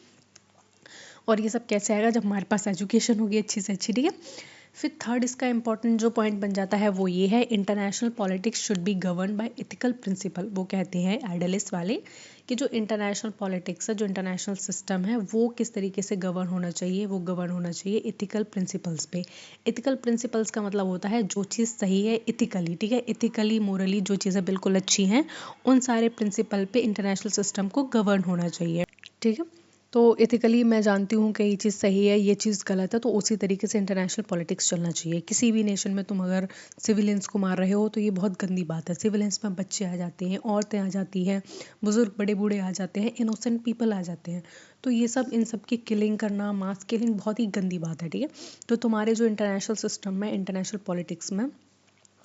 A: और ये सब कैसे आएगा, जब हमारे पास एजुकेशन होगी अच्छी से अच्छी, ठीक है। फिर थर्ड इसका इंपॉर्टेंट जो पॉइंट बन जाता है वो ये है, international politics should be govern by ethical principle. वो कहते हैं आइडलिस्ट वाले कि जो इंटरनेशनल पॉलिटिक्स है, जो इंटरनेशनल सिस्टम है, वो किस तरीके से गवर्न होना चाहिए, वो गवर्न होना चाहिए एथिकल प्रिंसिपल्स पे। एथिकल प्रिंसिपल्स का मतलब होता है जो चीज़ सही है इथिकली, ठीक है, इथिकली मोरली जो चीज़ें बिल्कुल अच्छी हैं, उन सारे प्रिंसिपल पे इंटरनेशनल सिस्टम को गवर्न होना चाहिए, ठीक है। तो एथिकली मैं जानती हूँ कि ये चीज़ सही है, ये चीज़ गलत है, तो उसी तरीके से इंटरनेशनल पॉलिटिक्स चलना चाहिए। किसी भी नेशन में तुम अगर सिविलियंस को मार रहे हो तो ये बहुत गंदी बात है। सिविलियंस में बच्चे आ जाते हैं, औरतें आ जाती हैं, बुजुर्ग बड़े बूढ़े आ जाते हैं, इनोसेंट पीपल आ जाते हैं। तो ये सब, इन सब की किलिंग करना, मास किलिंग बहुत ही गंदी बात है, ठीक है। तो तुम्हारे जो इंटरनेशनल सिस्टम में, इंटरनेशनल पॉलिटिक्स में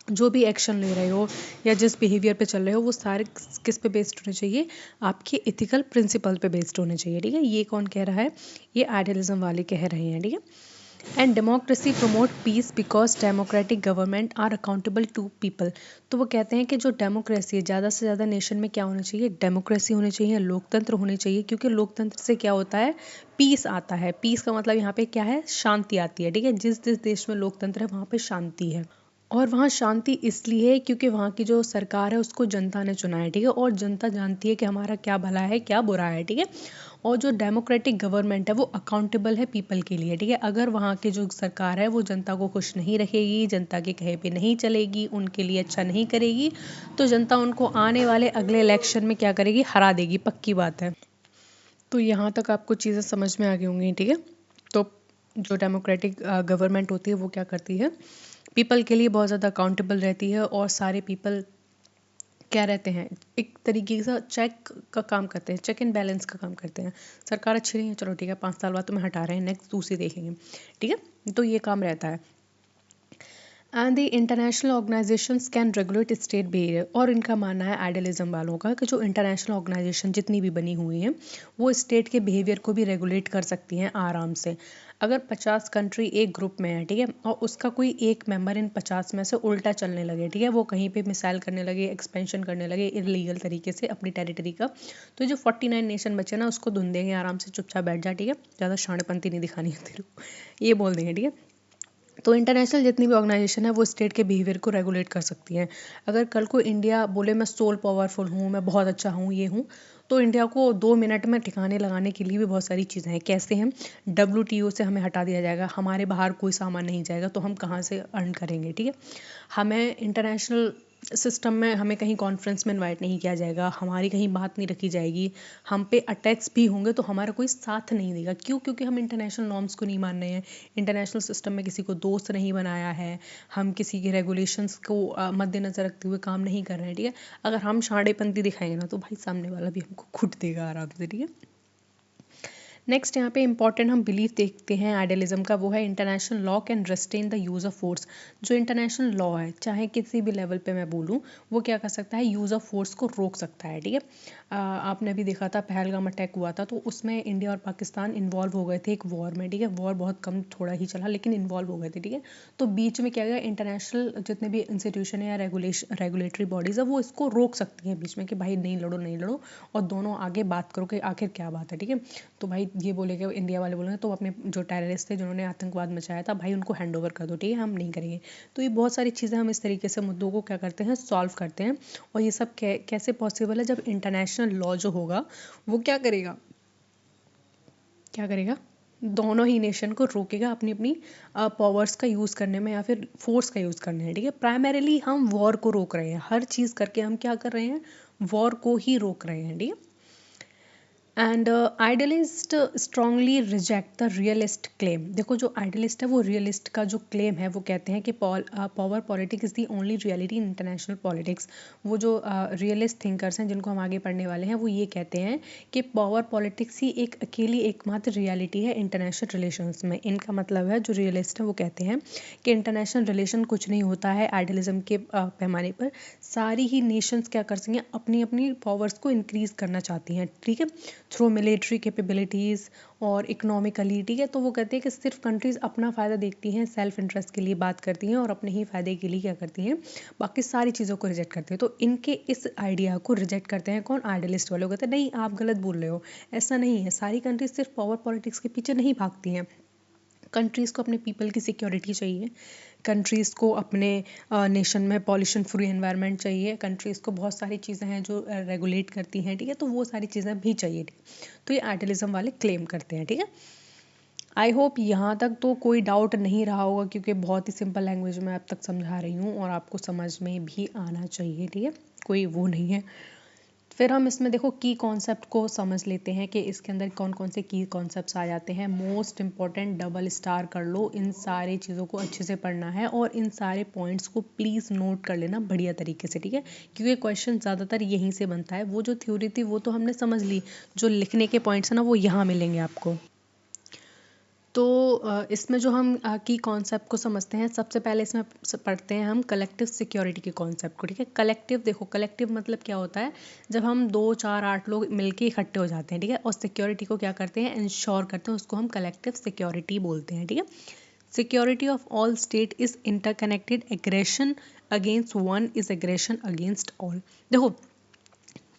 A: जो भी एक्शन ले रहे हो या जिस बिहेवियर पे चल रहे हो, वो सारे किस पे बेस्ड होने चाहिए, आपके एथिकल प्रिंसिपल पे बेस्ड होने चाहिए, ठीक है। ये कौन कह रहा है, ये आइडियलिज्म वाले कह रहे हैं, ठीक है। And democracy promote peace because democratic government are accountable to people. तो वो कहते हैं कि जो डेमोक्रेसी है, ज़्यादा से ज़्यादा नेशन में क्या होना चाहिए, डेमोक्रेसी होनी चाहिए, लोकतंत्र होने चाहिए, क्योंकि लोकतंत्र से क्या होता है, पीस आता है। पीस का मतलब यहाँ पे क्या है, शांति आती है, ठीक है। जिस जिस देश में लोकतंत्र है वहाँ पे शांति है, और वहाँ शांति इसलिए है क्योंकि वहाँ की जो सरकार है उसको जनता ने चुना है, ठीक है, और जनता जानती है कि हमारा क्या भला है, क्या बुरा है, ठीक है। और जो डेमोक्रेटिक गवर्नमेंट है वो अकाउंटेबल है पीपल के लिए, ठीक है। अगर वहाँ की जो सरकार है वो जनता को खुश नहीं रखेगी, जनता के कहे पे नहीं चलेगी, उनके लिए अच्छा नहीं करेगी, तो जनता उनको आने वाले अगले इलेक्शन में क्या करेगी, हरा देगी, पक्की बात है। तो यहाँ तक आपको चीज़ें समझ में आ गई होंगी, ठीक है। तो जो डेमोक्रेटिक गवर्नमेंट होती है वो क्या करती है, पीपल के लिए बहुत ज़्यादा अकाउंटेबल रहती है, और सारे पीपल क्या रहते हैं, एक तरीके से चेक का काम करते हैं, चेक एंड बैलेंस का काम करते हैं। सरकार अच्छी नहीं है, चलो ठीक है, 5 साल बाद तुम्हें हटा रहे हैं, नेक्स्ट दूसरी देखेंगे, ठीक है। तो ये काम रहता है। And the international organisations can regulate state behaviour. और इनका मानना है आइडियलिज्म वालों का कि जो इंटरनेशनल ऑर्गेनाइजेशन जितनी भी बनी हुई हैं वो स्टेट के बिहेवियर को भी रेगुलेट कर सकती हैं आराम से। अगर 50 कंट्री एक ग्रुप में है, ठीक है, और उसका कोई एक मेंबर इन 50 में से उल्टा चलने लगे, ठीक है, वो कहीं पे मिसाइल करने लगे, एक्सपेंशन करने लगे इलीगल तरीके से अपनी टेरिटरी का, तो जो 49 नेशन बचे ना उसको धुन देंगे आराम से, चुपचाप बैठ जा, ठीक है, ज़्यादा शाणपंती नहीं दिखानी है तेरे को, ये बोल देंगे, ठीक है। तो इंटरनेशनल जितनी भी ऑर्गेनाइजेशन है वो स्टेट के बिहेवियर को रेगुलेट कर सकती हैं। अगर कल को इंडिया बोले मैं सोल पावरफुल हूँ, मैं बहुत अच्छा हूँ, ये हूँ, तो इंडिया को 2 मिनट में ठिकाने लगाने के लिए भी बहुत सारी चीज़ें हैं। कैसे हैं? WTO से हमें हटा दिया जाएगा, हमारे बाहर कोई सामान नहीं जाएगा, तो हम कहाँ से अर्न करेंगे, ठीक है। हमें इंटरनेशनल सिस्टम में हमें कहीं कॉन्फ्रेंस में इनवाइट नहीं किया जाएगा, हमारी कहीं बात नहीं रखी जाएगी, हम पे अटैक्स भी होंगे तो हमारा कोई साथ नहीं देगा। क्यों? क्योंकि हम इंटरनेशनल नॉर्म्स को नहीं मान रहे हैं, इंटरनेशनल सिस्टम में किसी को दोस्त नहीं बनाया है, हम किसी के रेगुलेशंस को मद्देनज़र रखते हुए काम नहीं कर रहे हैं, ठीक है। अगर हम शाणेपंती दिखाएंगे ना तो भाई सामने वाला भी हमको घुट देगा आराम से, ठीक है। नेक्स्ट यहाँ पे इंपॉर्टेंट हम बिलीफ देखते हैं आइडियलिज्म का, वो है international law can restrain the use of force. जो इंटरनेशनल लॉ है चाहे किसी भी लेवल पे मैं बोलूँ, वो क्या कर सकता है? यूज़ ऑफ फोर्स को रोक सकता है, ठीक है। आपने भी देखा था पहलगाम अटैक हुआ था, तो उसमें इंडिया और पाकिस्तान इन्वॉल्व हो गए थे एक वॉर में, ठीक है। वॉर बहुत कम थोड़ा ही चला लेकिन इन्वॉल्व हो गए थे, ठीक है। तो बीच में क्या गया, इंटरनेशनल जितने भी इंस्टीट्यूशन है या रेगुलेटरी बॉडीज़ है वो इसको रोक सकती हैं बीच में कि भाई नहीं लड़ो नहीं लड़ो, और दोनों आगे बात करो कि आखिर क्या बात है, ठीक है। तो भाई ये बोलेंगे, इंडिया वाले बोलेंगे तो अपने जो टेररिस्ट थे जिन्होंने आतंकवाद मचाया था भाई उनको हैंड ओवर कर दो, ठीक है, हम नहीं करेंगे। तो ये बहुत सारी चीज़ें हम इस तरीके से मुद्दों को क्या करते हैं, सॉल्व करते हैं। और ये सब कैसे पॉसिबल है? जब इंटरनेशनल लॉ जो होगा वो क्या करेगा, क्या करेगा, दोनों ही नेशन को रोकेगा अपनी अपनी पावर्स का यूज़ करने में या फिर फोर्स का यूज़ करने में, ठीक है। प्राइमरीली हम वॉर को रोक रहे हैं, हर चीज़ करके हम क्या कर रहे हैं, वॉर को ही रोक रहे हैं, ठीक है। And idealist strongly reject the realist claim. देखो जो आइडियलिस्ट है वो रियलिस्ट का जो क्लेम है वो कहते हैं कि power politics is the only reality in international politics. वो जो रियलिस्ट थिंकर्स हैं जिनको हम आगे पढ़ने वाले हैं वो ये कहते हैं कि पावर पॉलिटिक्स ही एक अकेली एकमात्र रियलिटी है इंटरनेशनल रिलेशंस में। इनका मतलब है, जो रियलिस्ट है वो कहते हैं कि इंटरनेशनल रिलेशन कुछ नहीं होता है आइडियलिज्म के पैमाने पर। सारी ही नेशंस क्या कर सकें, अपनी अपनी पावर्स को इंक्रीज़ करना चाहती हैं, ठीक है, थ्रू मिलिट्री कैपेबिलिटीज़ और इकोनॉमिकली, ठीक है। तो वो कहते हैं कि सिर्फ कंट्रीज़ अपना फ़ायदा देखती हैं, सेल्फ इंटरेस्ट के लिए बात करती हैं और अपने ही फ़ायदे के लिए क्या करती हैं, बाकी सारी चीज़ों को रिजेक्ट करती हैं। तो इनके इस आइडिया को रिजेक्ट करते हैं कौन? आइडियलिस्ट वाले। कहते हैं नहीं आप गलत बोल रहे हो, ऐसा नहीं है, सारी कंट्रीज सिर्फ पावर पॉलिटिक्स के पीछे नहीं भागती हैं। कंट्रीज़ को अपने पीपल की सिक्योरिटी चाहिए, कंट्रीज़ को अपने नेशन में पॉल्यूशन फ्री एनवायरनमेंट चाहिए, कंट्रीज़ को बहुत सारी चीज़ें हैं जो रेगुलेट करती हैं, ठीक है, तो वो सारी चीज़ें भी चाहिए, ठीक है। तो ये आइडियलिज्म वाले क्लेम करते हैं, ठीक है। आई होप यहाँ तक तो कोई डाउट नहीं रहा होगा क्योंकि बहुत ही सिंपल लैंग्वेज में अब तक समझा रही हूँ और आपको समझ में भी आना चाहिए, ठीक है, कोई वो नहीं है। फिर हम इसमें देखो की कॉन्सेप्ट को समझ लेते हैं कि इसके अंदर कौन कौन से की कॉन्सेप्ट्स आ जाते हैं। मोस्ट इंपॉर्टेंट, डबल स्टार कर लो, इन सारी चीज़ों को अच्छे से पढ़ना है और इन सारे पॉइंट्स को प्लीज़ नोट कर लेना बढ़िया तरीके से, ठीक है, क्योंकि क्वेश्चन ज़्यादातर यहीं से बनता है। वो जो थ्योरी थी वो तो हमने समझ ली, जो लिखने के पॉइंट्स हैं ना वो यहाँ मिलेंगे आपको। तो इसमें जो हम की कॉन्सेप्ट को समझते हैं, सबसे पहले इसमें पढ़ते हैं हम कलेक्टिव सिक्योरिटी के कॉन्सेप्ट को, ठीक है। कलेक्टिव, देखो कलेक्टिव मतलब क्या होता है, जब हम 2 4 8 लोग मिलके इकट्ठे हो जाते हैं, ठीक है, और सिक्योरिटी को क्या करते हैं, इंश्योर करते हैं, उसको हम कलेक्टिव सिक्योरिटी बोलते हैं, ठीक है। Security of all state is interconnected, aggression against one is aggression against all. देखो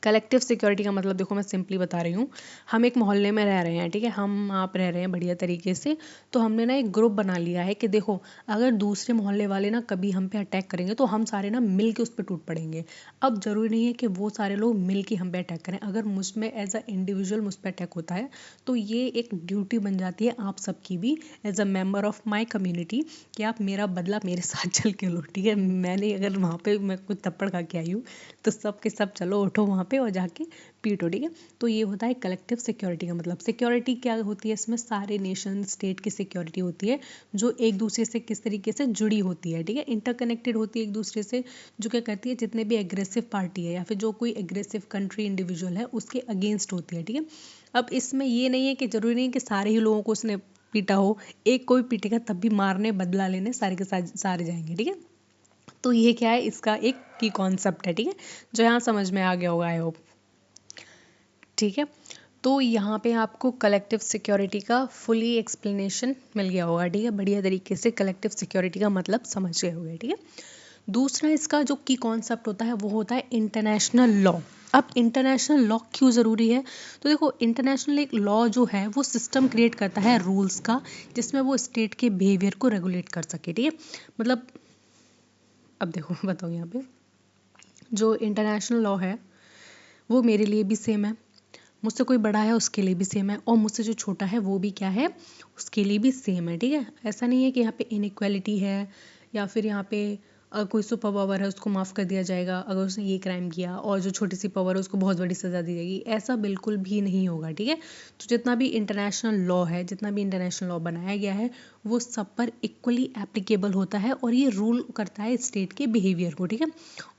A: कलेक्टिव सिक्योरिटी का मतलब देखो मैं सिंपली बता रही हूँ, हम एक मोहल्ले में रह रहे हैं, ठीक है, हम आप रह रहे हैं बढ़िया तरीके से, तो हमने ना एक ग्रुप बना लिया है कि देखो अगर दूसरे मोहल्ले वाले ना कभी हम पे अटैक करेंगे तो हम सारे ना मिल के उस पर टूट पड़ेंगे। अब ज़रूरी नहीं है कि वो सारे लोग मिल के हम पे अटैक करें, अगर मुझ में एज अ इंडिविजुअल मुझ पर अटैक होता है तो ये एक ड्यूटी बन जाती है आप सबकी भी as a member of my community कि आप मेरा बदला मेरे साथ चल के लो, ठीक है। मैंने अगर वहाँ पे मैं कुछ थप्पड़ खा के आई हूँ तो सब के सब चलो उठो वहाँ पे और जाके पीटो, ठीक है। तो ये होता है कलेक्टिव सिक्योरिटी का मतलब। सिक्योरिटी क्या होती है, इसमें सारे नेशन स्टेट की सिक्योरिटी होती है जो एक दूसरे से किस तरीके से जुड़ी होती है, ठीक है, इंटरकनेक्टेड होती है एक दूसरे से, जो क्या करती है जितने भी एग्रेसिव पार्टी है या फिर जो कोई एग्रेसिव कंट्री इंडिविजुअल है उसके अगेंस्ट होती है, ठीक है। अब इसमें ये नहीं है कि जरूरी नहीं है कि सारे ही लोगों को उसने पीटा हो, एक को भी पीटेगा तब भी मारने बदला लेने सारे के सारे जाएंगे, ठीक है। तो ये क्या है, इसका एक की कॉन्सेप्ट है, ठीक है, जो यहाँ समझ में आ गया होगा आई होप, ठीक है। तो यहाँ पे आपको कलेक्टिव सिक्योरिटी का फुली एक्सप्लेनेशन मिल गया होगा, ठीक है, बढ़िया तरीके से कलेक्टिव सिक्योरिटी का मतलब समझ गए होंगे, ठीक है। दूसरा इसका जो की कॉन्सेप्ट होता है वो होता है इंटरनेशनल लॉ। अब इंटरनेशनल लॉ क्यों ज़रूरी है, तो देखो इंटरनेशनल एक लॉ जो है वो सिस्टम क्रिएट करता है रूल्स का, जिसमें वो स्टेट के बिहेवियर को रेगुलेट कर सके, ठीक है। मतलब अब देखो बताओ, यहाँ पे जो इंटरनेशनल लॉ है वो मेरे लिए भी सेम है, मुझसे कोई बड़ा है उसके लिए भी सेम है, और मुझसे जो छोटा है वो भी क्या है, उसके लिए भी सेम है, ठीक है। ऐसा नहीं है कि यहाँ पे इनइक्वालिटी है, या फिर यहाँ पे कोई सुपर पावर है उसको माफ़ कर दिया जाएगा अगर उसने ये क्राइम किया, और जो छोटी सी पावर है उसको बहुत बड़ी सज़ा दी जाएगी, ऐसा बिल्कुल भी नहीं होगा, ठीक है। तो जितना भी इंटरनेशनल लॉ है, जितना भी इंटरनेशनल लॉ बनाया गया है वो सब पर इक्वली एप्लीकेबल होता है, और ये रूल करता है स्टेट के बिहेवियर को, ठीक है।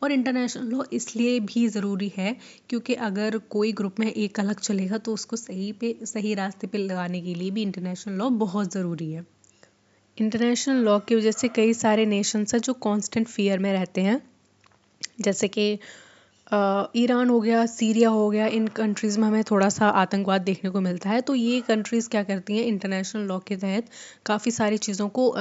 A: और इंटरनेशनल लॉ इसलिए भी ज़रूरी है क्योंकि अगर कोई ग्रुप में एक अलग चलेगा तो उसको सही रास्ते पे लगाने के लिए भी इंटरनेशनल लॉ बहुत ज़रूरी है। इंटरनेशनल लॉ की वजह से कई सारे नेशंस हैं जो कांस्टेंट फियर में रहते हैं, जैसे कि ईरान हो गया, सीरिया हो गया, इन कंट्रीज़ में हमें थोड़ा सा आतंकवाद देखने को मिलता है। तो ये कंट्रीज़ क्या करती हैं, इंटरनेशनल लॉ के तहत काफ़ी सारी चीज़ों को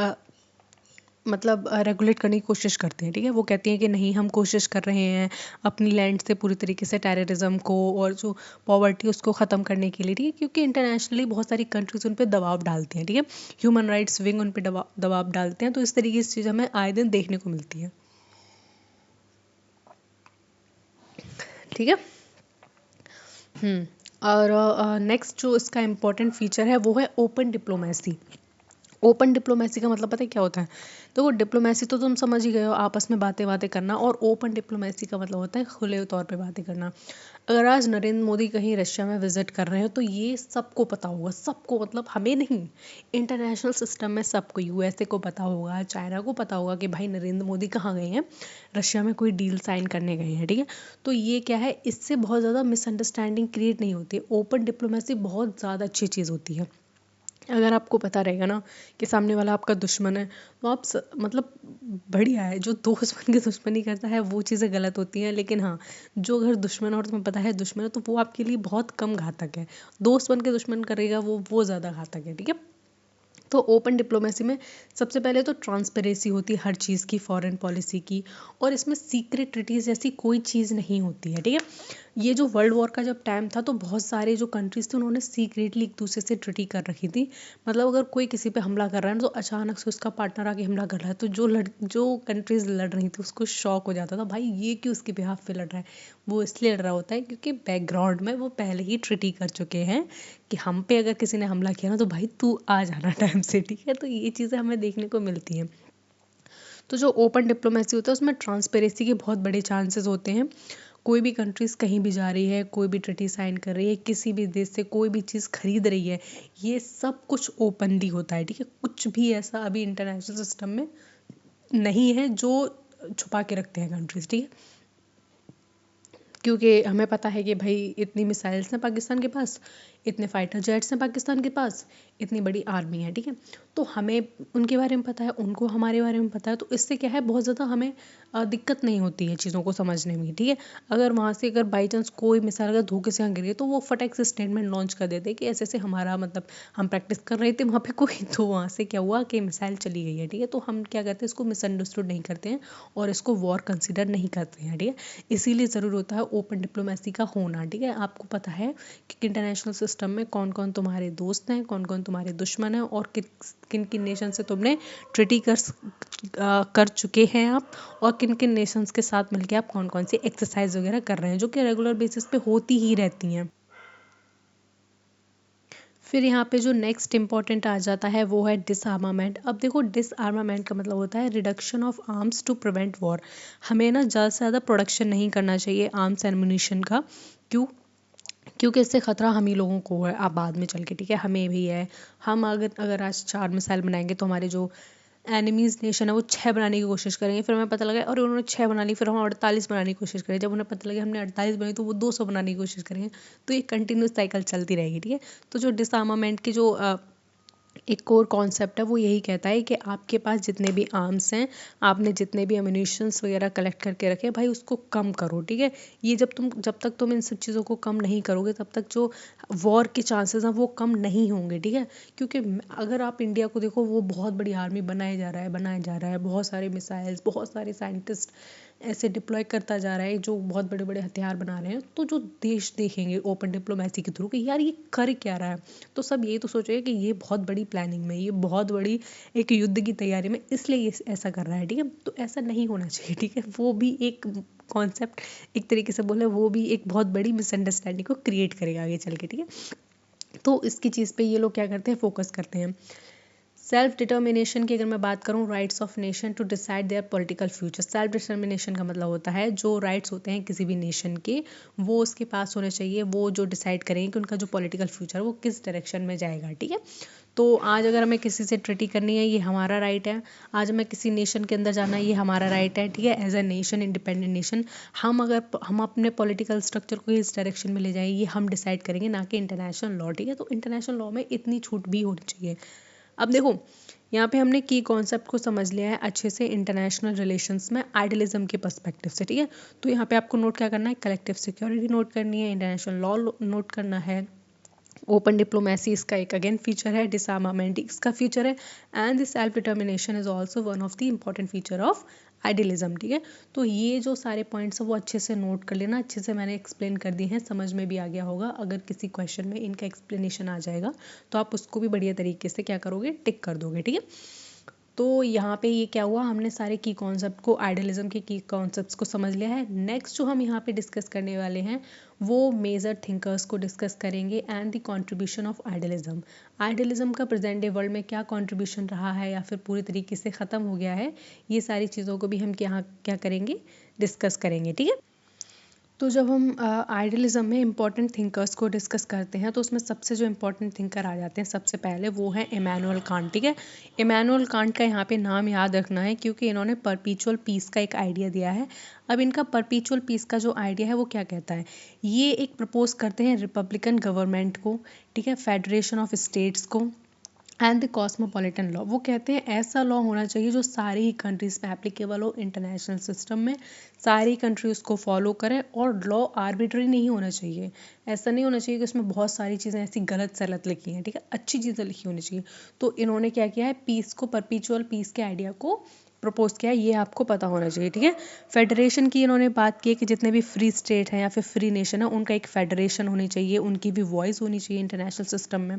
A: मतलब रेगुलेट करने की कोशिश करते हैं, ठीक है। वो कहती हैं कि नहीं, हम कोशिश कर रहे हैं अपनी लैंड से पूरी तरीके से टेररिज्म को और जो पॉवर्टी उसको ख़त्म करने के लिए, ठीक है, क्योंकि इंटरनेशनली बहुत सारी कंट्रीज उन पर दबाव डालती हैं, ठीक है। ह्यूमन राइट्स विंग उन पर दबाव डालते हैं, तो इस तरीके की चीज़ हमें आए दिन देखने को मिलती है, ठीक है। और नेक्स्ट जो इसका इम्पोर्टेंट फीचर है वो है ओपन डिप्लोमेसी। ओपन डिप्लोमेसी का मतलब पता है क्या होता है, तो वो डिप्लोमेसी तो तुम समझ ही गए हो, आपस में बातें करना, और ओपन डिप्लोमेसी का मतलब होता है खुले तौर पे बातें करना। अगर आज नरेंद्र मोदी कहीं रशिया में विजिट कर रहे हो तो ये सबको पता होगा, सबको, मतलब हमें नहीं, इंटरनेशनल सिस्टम में सबको, यूएसए को पता होगा, चाइना को पता होगा कि भाई नरेंद्र मोदी कहाँ गए हैं, रशिया में कोई डील साइन करने गए हैं, ठीक है। तो ये क्या है, इससे बहुत ज़्यादा मिसअंडरस्टैंडिंग क्रिएट नहीं होती है। ओपन डिप्लोमेसी बहुत ज़्यादा अच्छी चीज़ होती है। अगर आपको पता रहेगा ना कि सामने वाला आपका दुश्मन है, तो आप मतलब बढ़िया है, जो दोस्त बन के दुश्मनी करता है वो चीज़ें गलत होती हैं, लेकिन हाँ, जो अगर दुश्मन है और तुम्हें पता है दुश्मन है तो वो आपके लिए बहुत कम घातक है। दोस्त बन के दुश्मन करेगा वो ज़्यादा घातक है, ठीक है। तो ओपन डिप्लोमेसी में सबसे पहले तो ट्रांसपेरेंसी होती है हर चीज़ की, फॉरेन पॉलिसी की, और इसमें सीक्रेट ट्रीटीज जैसी कोई चीज़ नहीं होती है, ठीक है। ये जो वर्ल्ड वॉर का जब टाइम था तो बहुत सारे जो कंट्रीज थे उन्होंने सीक्रेटली एक दूसरे से ट्रीटी कर रखी थी। मतलब अगर कोई किसी पे हमला कर रहा है ना, तो अचानक से उसका पार्टनर आके हमला कर रहा है, तो जो कंट्रीज लड़ रही थी उसको शॉक हो जाता था, भाई ये क्यों उसके बिहाफ पे लड़ रहा है। वो इसलिए लड़ रहा होता है क्योंकि बैकग्राउंड में वो पहले ही ट्रीटी कर चुके हैं कि हम पे अगर किसी ने हमला किया ना तो भाई तू आ जाना टाइम से, ठीक है। तो ये चीज़ें हमें देखने को मिलती हैं। तो जो ओपन डिप्लोमेसी होता है उसमें ट्रांसपेरेंसी के बहुत बड़े चांसेस होते हैं। कोई भी कंट्रीज़ कहीं भी जा रही है, कोई भी ट्रीटी साइन कर रही है, किसी भी देश से कोई भी चीज़ खरीद रही है, ये सब कुछ ओपनली होता है, ठीक है। कुछ भी ऐसा अभी इंटरनेशनल सिस्टम में नहीं है जो छुपा के रखते हैं कंट्रीज़, ठीक है। क्योंकि हमें पता है कि भाई इतनी मिसाइल्स हैं पाकिस्तान के पास, इतने फाइटर जेट्स हैं पाकिस्तान के पास, इतनी बड़ी आर्मी है, ठीक है। तो हमें उनके बारे में पता है, उनको हमारे बारे में पता है, तो इससे क्या है, बहुत ज़्यादा हमें दिक्कत नहीं होती है चीज़ों को समझने में, ठीक है। अगर वहाँ से अगर बाई चांस कोई मिसाइल अगर धोखे से यहाँ गिरी तो वो फटाक से स्टेटमेंट लॉन्च कर देते कि ऐसे ऐसे हमारा मतलब हम प्रैक्टिस कर रहे थे वहाँ पे कोई, तो वहाँ से क्या हुआ कि मिसाइल चली गई है, ठीक है। तो हम क्या करते हैं, इसको मिसअंडरस्टूड नहीं करते हैं और इसको वॉर कंसिडर नहीं करते हैं, ठीक है। इसीलिए ज़रूर होता है ओपन डिप्लोमेसी का होना, ठीक है। आपको पता है कि इंटरनेशनल सिस्टम में कौन कौन तुम्हारे दोस्त हैं, कौन कौन तुम्हारे दुश्मन हैं, और किन किन नेशन से तुमने ट्रीटी कर चुके हैं आप, और किन किन नेशंस के साथ मिलके आप कौन कौन सी एक्सरसाइज वगैरह कर रहे हैं, जो कि रेगुलर बेसिस पे होती ही रहती हैं। फिर यहाँ पे जो नेक्स्ट इम्पॉर्टेंट आ जाता है वो है डिसआर्मामेंट। अब देखो, डिसआर्मामेंट का मतलब होता है reduction of arms to prevent war. हमें ना ज़्यादा से ज़्यादा प्रोडक्शन नहीं करना चाहिए आर्म्स एमुनिशन का। क्यों? क्योंकि इससे ख़तरा हम ही लोगों को है, अब बाद में चल के, ठीक है, हमें भी है। हम अगर अगर आज 4 मिसाइल बनाएंगे तो हमारे जो एनिमीज़ नेशन है वो 6 बनाने की कोशिश करेंगे, फिर हमें पता लगा और उन्होंने 6 बना ली, फिर हम 48 बनाने की कोशिश करें, जब उन्हें पता लगा हमने 48 बनाई तो वो 200 बनाने की कोशिश करेंगे। तो ये कंटिन्यूस साइकिल चलती रहेगी, ठीक है। तो जो डिसआर्मामेंट की जो एक कोर कॉन्सेप्ट है वो यही कहता है कि आपके पास जितने भी आर्म्स हैं, आपने जितने भी एम्यूनिशंस वगैरह कलेक्ट करके रखे भाई उसको कम करो, ठीक है। ये जब तक तुम इन सब चीज़ों को कम नहीं करोगे तब तक जो वॉर के चांसेस हैं वो कम नहीं होंगे, ठीक है। क्योंकि अगर आप इंडिया को देखो, वो बहुत बड़ी आर्मी बनाया जा रहा है, बहुत सारे मिसाइल्स, बहुत सारे साइंटिस्ट ऐसे डिप्लॉय करता जा रहा है जो बहुत बड़े बड़े हथियार बना रहे हैं। तो जो देश देखेंगे ओपन डिप्लोमेसी के थ्रू कि यार ये कर क्या रहा है, तो सब ये तो सोचेगा कि ये बहुत बड़ी प्लानिंग में, ये बहुत बड़ी एक युद्ध की तैयारी में, इसलिए ये ऐसा कर रहा है, ठीक है। तो ऐसा नहीं होना चाहिए, ठीक है। वो भी एक कॉन्सेप्ट, एक तरीके से बोले, वो भी एक बहुत बड़ी मिसअंडरस्टैंडिंग को क्रिएट करेगा आगे चल के, ठीक है। तो इसकी चीज़ पे ये लोग क्या करते हैं, फोकस करते हैं। सेल्फ डिटर्मिनेशन की अगर मैं बात करूँ, rights of nation to decide their political future. Self determination का मतलब होता है जो राइट्स होते हैं किसी भी नेशन के, वो उसके पास होने चाहिए, वो जो डिसाइड करेंगे कि उनका जो पॉलिटिकल फ्यूचर है वो किस डायरेक्शन में जाएगा, ठीक है। तो आज अगर हमें किसी से ट्रीटी करनी है, ये हमारा राइट है। आज हमें किसी नेशन के अंदर जाना है, ये हमारा राइट है, ठीक है। As a nation, independent nation, हम अपने पॉलिटिकल स्ट्रक्चर को इस डायरेक्शन में ले जाएंगे, ये हम डिसाइड करेंगे, ना कि इंटरनेशनल लॉ, ठीक है। तो इंटरनेशनल लॉ में इतनी छूट भी होनी चाहिए। अब देखो, यहाँ पे हमने की कॉन्सेप्ट को समझ लिया है अच्छे से इंटरनेशनल रिलेशंस में आइडियलिज्म के पर्सपेक्टिव से, ठीक है। तो यहाँ पे आपको नोट क्या करना है, कलेक्टिव सिक्योरिटी नोट करनी है, इंटरनेशनल लॉ नोट करना है, ओपन डिप्लोमेसी इसका एक अगेन फीचर है, डिसआर्मामेंट इसका फीचर है, and the self determination is also one of the important feature of idealism, ठीक है। तो ये जो सारे पॉइंट्स है वो अच्छे से नोट कर लेना, अच्छे से मैंने एक्सप्लेन कर दिए हैं, समझ में भी आ गया होगा। अगर किसी क्वेश्चन में इनका एक्सप्लेनेशन आ जाएगा तो आप उसको भी बढ़िया तरीके से क्या करोगे, टिक कर दोगे, ठीक है। तो यहाँ पे ये क्या हुआ, हमने सारे की कॉन्सेप्ट को, आइडियलिज्म के की कॉन्सेप्ट्स को समझ लिया है। नेक्स्ट जो हम यहाँ पे डिस्कस करने वाले हैं वो मेजर थिंकर्स को डिस्कस करेंगे and the contribution of idealism. Idealism का प्रेजेंट डे वर्ल्ड में क्या कंट्रीब्यूशन रहा है या फिर पूरी तरीके से ख़त्म हो गया है, ये सारी चीज़ों को भी हम यहाँ क्या करेंगे, डिस्कस करेंगे, ठीक है। तो जब हम आइडियलिज्म में इम्पॉर्टेंट थिंकर्स को डिस्कस करते हैं तो उसमें सबसे जो इम्पॉर्टेंट थिंकर आ जाते हैं सबसे पहले, वो है इमैनुअल कांट, ठीक है। इमैनुअल कांट का यहाँ पे नाम याद रखना है क्योंकि इन्होंने परपीचुअल पीस का एक आइडिया दिया है। अब इनका परपीचुअल पीस का जो आइडिया है वो क्या कहता है, ये एक प्रपोज करते हैं रिपब्लिकन गवर्नमेंट को, ठीक है, फेडरेशन ऑफ स्टेट्स को एंड द कॉस्मोपॉलिटन लॉ। वो कहते हैं ऐसा लॉ होना चाहिए जो सारी ही कंट्रीज में एप्लीकेबल हो, इंटरनेशनल सिस्टम में सारी कंट्री उसको फॉलो करें, और लॉ आर्बिट्री नहीं होना चाहिए। ऐसा नहीं होना चाहिए कि उसमें बहुत सारी चीज़ें ऐसी गलत सलत लिखी हैं, ठीक है, अच्छी चीज़ें लिखी होनी चाहिए। तो इन्होंने क्या किया है, पीस को, परपीचुअल पीस के आइडिया को प्रपोज किया है, ये आपको पता होना चाहिए, ठीक है। फेडरेशन की इन्होंने बात की है कि जितने भी फ्री स्टेट हैं या फिर फ्री नेशन है उनका एक फेडरेशन होनी चाहिए, उनकी भी वॉइस होनी चाहिए इंटरनेशनल सिस्टम में।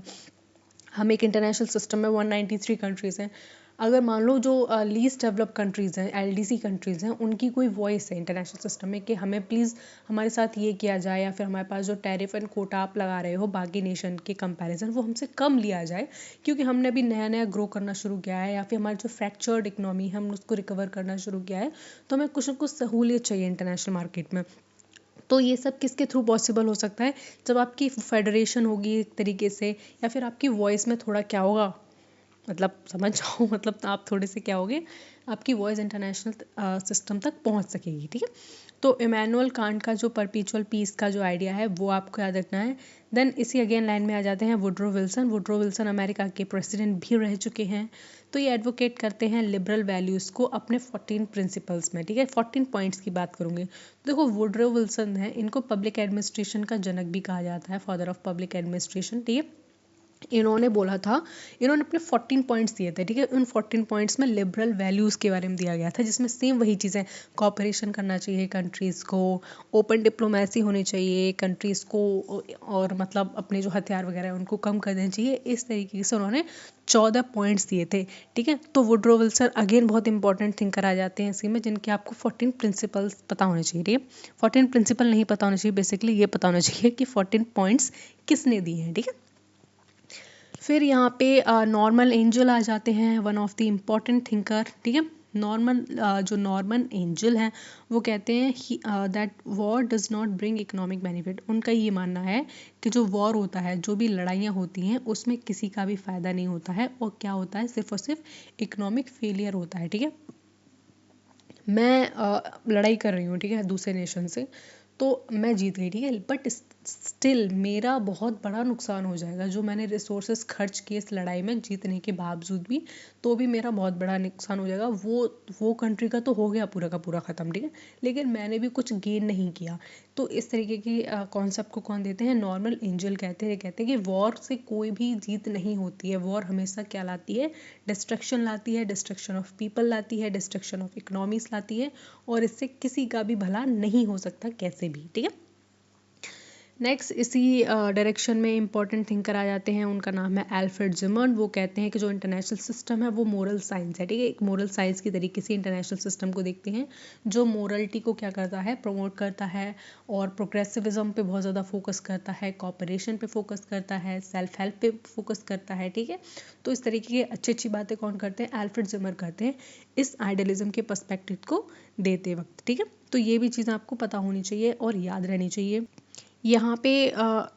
A: हम एक इंटरनेशनल सिस्टम में 193 कंट्रीज़ हैं, अगर मान लो जो लीस्ट डेवलप कंट्रीज़ हैं, एलडीसी कंट्रीज़ हैं, उनकी कोई वॉइस है इंटरनेशनल सिस्टम में कि हमें प्लीज़ हमारे साथ ये किया जाए, या फिर हमारे पास जो टैरिफ एंड कोटा आप लगा रहे हो बाकी नेशन के कंपैरिजन वो हमसे कम लिया जाए, क्योंकि हमने अभी नया नया ग्रो करना शुरू किया है, या फिर हमारी जो फ्रैक्चर्ड इकनॉमी है हम उसको रिकवर करना शुरू किया है, तो हमें कुछ ना कुछ सहूलियत चाहिए इंटरनेशनल मार्केट में। तो ये सब किसके थ्रू पॉसिबल हो सकता है, जब आपकी फेडरेशन होगी एक तरीके से, या फिर आपकी वॉइस में थोड़ा क्या होगा, मतलब समझ जाओ, मतलब आप थोड़े से क्या होगे, आपकी वॉइस इंटरनेशनल सिस्टम तक पहुंच सकेगी, ठीक है। तो इमैनुअल कांट का जो परपीचुअल पीस का जो आइडिया है वो आपको याद रखना है। देन इसी अगेन लाइन में आ जाते हैं Woodrow Wilson. Woodrow Wilson America के प्रेसिडेंट भी रह चुके हैं। तो ये एडवोकेट करते हैं लिबरल वैल्यूज़ को अपने 14 प्रिंसिपल्स में, ठीक है। 14 पॉइंट्स की बात करूँगी, देखो वुड्रो विल्सन है, इनको पब्लिक एडमिनिस्ट्रेशन का जनक भी कहा जाता है, फादर ऑफ पब्लिक एडमिनिस्ट्रेशन, ठीक है। इन्होंने बोला था, इन्होंने अपने 14 पॉइंट्स दिए थे, ठीक है। उन 14 पॉइंट्स में लिबरल वैल्यूज़ के बारे में दिया गया था, जिसमें सेम वही चीज़ें, कॉपरेशन करना चाहिए कंट्रीज़ को, ओपन डिप्लोमेसी होनी चाहिए कंट्रीज़ को, और मतलब अपने जो हथियार वगैरह हैं उनको कम कर देना चाहिए, इस तरीके से उन्होंने 14 पॉइंट्स दिए थे, ठीक है। तो वुड्रो विल्सन अगेन बहुत इंपॉर्टेंट थिंकर आ जाते हैं इसी में, जिनके आपको 14 प्रिंसिपल्स पता होने चाहिए, ठीक है। 14 प्रिंसिपल नहीं पता होना चाहिए, बेसिकली ये पता होना चाहिए कि 14 पॉइंट्स किसने दिए हैं, ठीक है। फिर यहाँ पे नॉर्मन एंजल आ जाते हैं, one of the important thinker, ठीक है। जो नॉर्मन एंजल हैं वो कहते हैं that war does not bring economic benefit. उनका ये मानना है कि जो वॉर होता है, जो भी लड़ाइयाँ होती हैं, उसमें किसी का भी फ़ायदा नहीं होता है, और क्या होता है, सिर्फ और सिर्फ इकोनॉमिक फेलियर होता है, ठीक है। मैं लड़ाई कर रही हूँ, ठीक है, दूसरे नेशन से, तो मैं जीत गई, ठीक है, बट स्टिल मेरा बहुत बड़ा नुकसान हो जाएगा, जो मैंने रिसोर्सेज खर्च किए इस लड़ाई में जीतने के बावजूद भी, तो भी मेरा बहुत बड़ा नुकसान हो जाएगा। वो कंट्री का तो हो गया पूरा का पूरा ख़त्म, ठीक है, लेकिन मैंने भी कुछ गेन नहीं किया। तो इस तरीके की कॉन्सेप्ट को कौन देते हैं, नॉर्मल एंजल कहते हैं कि वॉर से कोई भी जीत नहीं होती है। वॉर हमेशा क्या लाती है, डिस्ट्रक्शन लाती है, डिस्ट्रक्शन ऑफ पीपल लाती है, डिस्ट्रक्शन ऑफ इकोनॉमीज लाती है, और इससे किसी का भी भला नहीं हो सकता कैसे भी, ठीक है। नेक्स्ट इसी डायरेक्शन में इंपॉर्टेंट थिंकर आ जाते हैं, उनका नाम है एल्फ्रेड जिमर्न। वो कहते हैं कि जो इंटरनेशनल सिस्टम है वो मोरल साइंस है, ठीक है, एक मोरल साइंस की तरीके से इंटरनेशनल सिस्टम को देखते हैं, जो मोरलिटी को क्या करता है, प्रमोट करता है, और प्रोग्रेसिविज्म पे बहुत ज़्यादा फोकस करता है, कॉपरेशन पे फोकस करता है, सेल्फ हेल्प पे फोकस करता है, ठीक है। तो इस तरीके की अच्छी अच्छी बातें कौन करते हैं, एल्फ्रेड जिमर करते हैं इस आइडियलिज्म के पर्सपेक्टिव को देते वक्त, ठीक है। तो ये भी चीज़ें आपको पता होनी चाहिए और याद रहनी चाहिए। यहाँ पे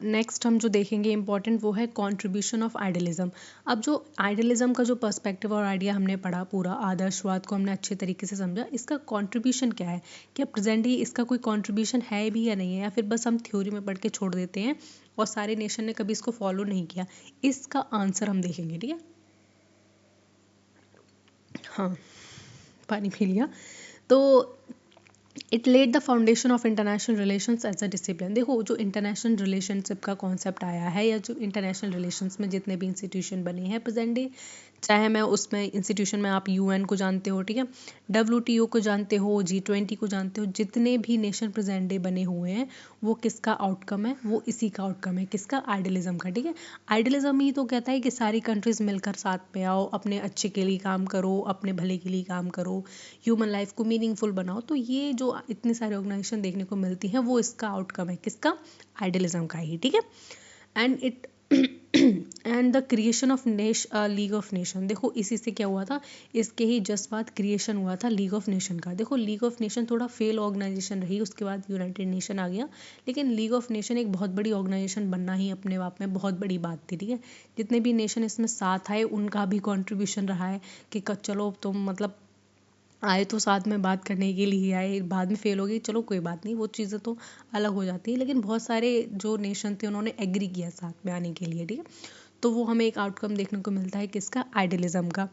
A: नेक्स्ट हम जो देखेंगे इम्पॉर्टेंट, वो है कंट्रीब्यूशन ऑफ आइडियलिज्म। अब जो आइडियलिज्म का जो पर्सपेक्टिव और आइडिया हमने पढ़ा, पूरा आदर्शवाद को हमने अच्छे तरीके से समझा, इसका कंट्रीब्यूशन क्या है, क्या प्रेजेंट ही इसका कोई कंट्रीब्यूशन है भी या नहीं है, या फिर बस हम थ्योरी में पढ़ के छोड़ देते हैं और सारे नेशन ने कभी इसको फॉलो नहीं किया। इसका आंसर हम देखेंगे, ठीक है। हाँ, पानी पी लिया। तो it led the foundation of international relations as a discipline. देखो, जो इंटरनेशनल रिलेशनशिप का कॉन्सेप्ट आया है, या जो इंटरनेशनल रिलेशंस में जितने भी इंस्टीट्यूशन बने हैं प्रेजेंट डे, चाहे मैं उसमें इंस्टीट्यूशन में आप यूएन को जानते हो, ठीक है, डब्ल्यूटीओ को जानते हो, G20 को जानते हो, जितने भी नेशन प्रेजेंट डे बने हुए हैं, वो किसका आउटकम है, वो इसी का आउटकम है, किसका, आइडियलिज्म का, ठीक है। आइडियलिज्म ही तो कहता है कि सारी कंट्रीज मिलकर साथ में आओ, अपने अच्छे के लिए काम करो, अपने भले के लिए काम करो, ह्यूमन लाइफ को मीनिंगफुल बनाओ। तो ये जो इतनी सारी ऑर्गेनाइजेशन देखने को मिलती हैं, वो इसका आउटकम है, किसका, आइडियलिज्म का ही, ठीक है। And it and the creation of league of nation. देखो, इसी से क्या हुआ था, इसके ही जस्ट बाद क्रिएशन हुआ था लीग ऑफ नेशन का। देखो, लीग ऑफ नेशन थोड़ा फेल ऑर्गेनाइजेशन रही, उसके बाद यूनाइटेड नेशन आ गया, लेकिन लीग ऑफ नेशन एक बहुत बड़ी ऑर्गेनाइजेशन बनना ही अपने आप में बहुत बड़ी बात थी, ठीक है। जितने भी नेशन इसमें साथ आए, उनका भी कॉन्ट्रीब्यूशन रहा है कि चलो तुम मतलब आए तो साथ में बात करने के लिए ही आए, बाद में फेल हो गई, चलो कोई बात नहीं, वो चीज़ें तो अलग हो जाती है, लेकिन बहुत सारे जो नेशन थे उन्होंने एग्री किया साथ में आने के लिए, ठीक है। तो वो हमें एक आउटकम देखने को मिलता है किसका, आइडियलिज्म का।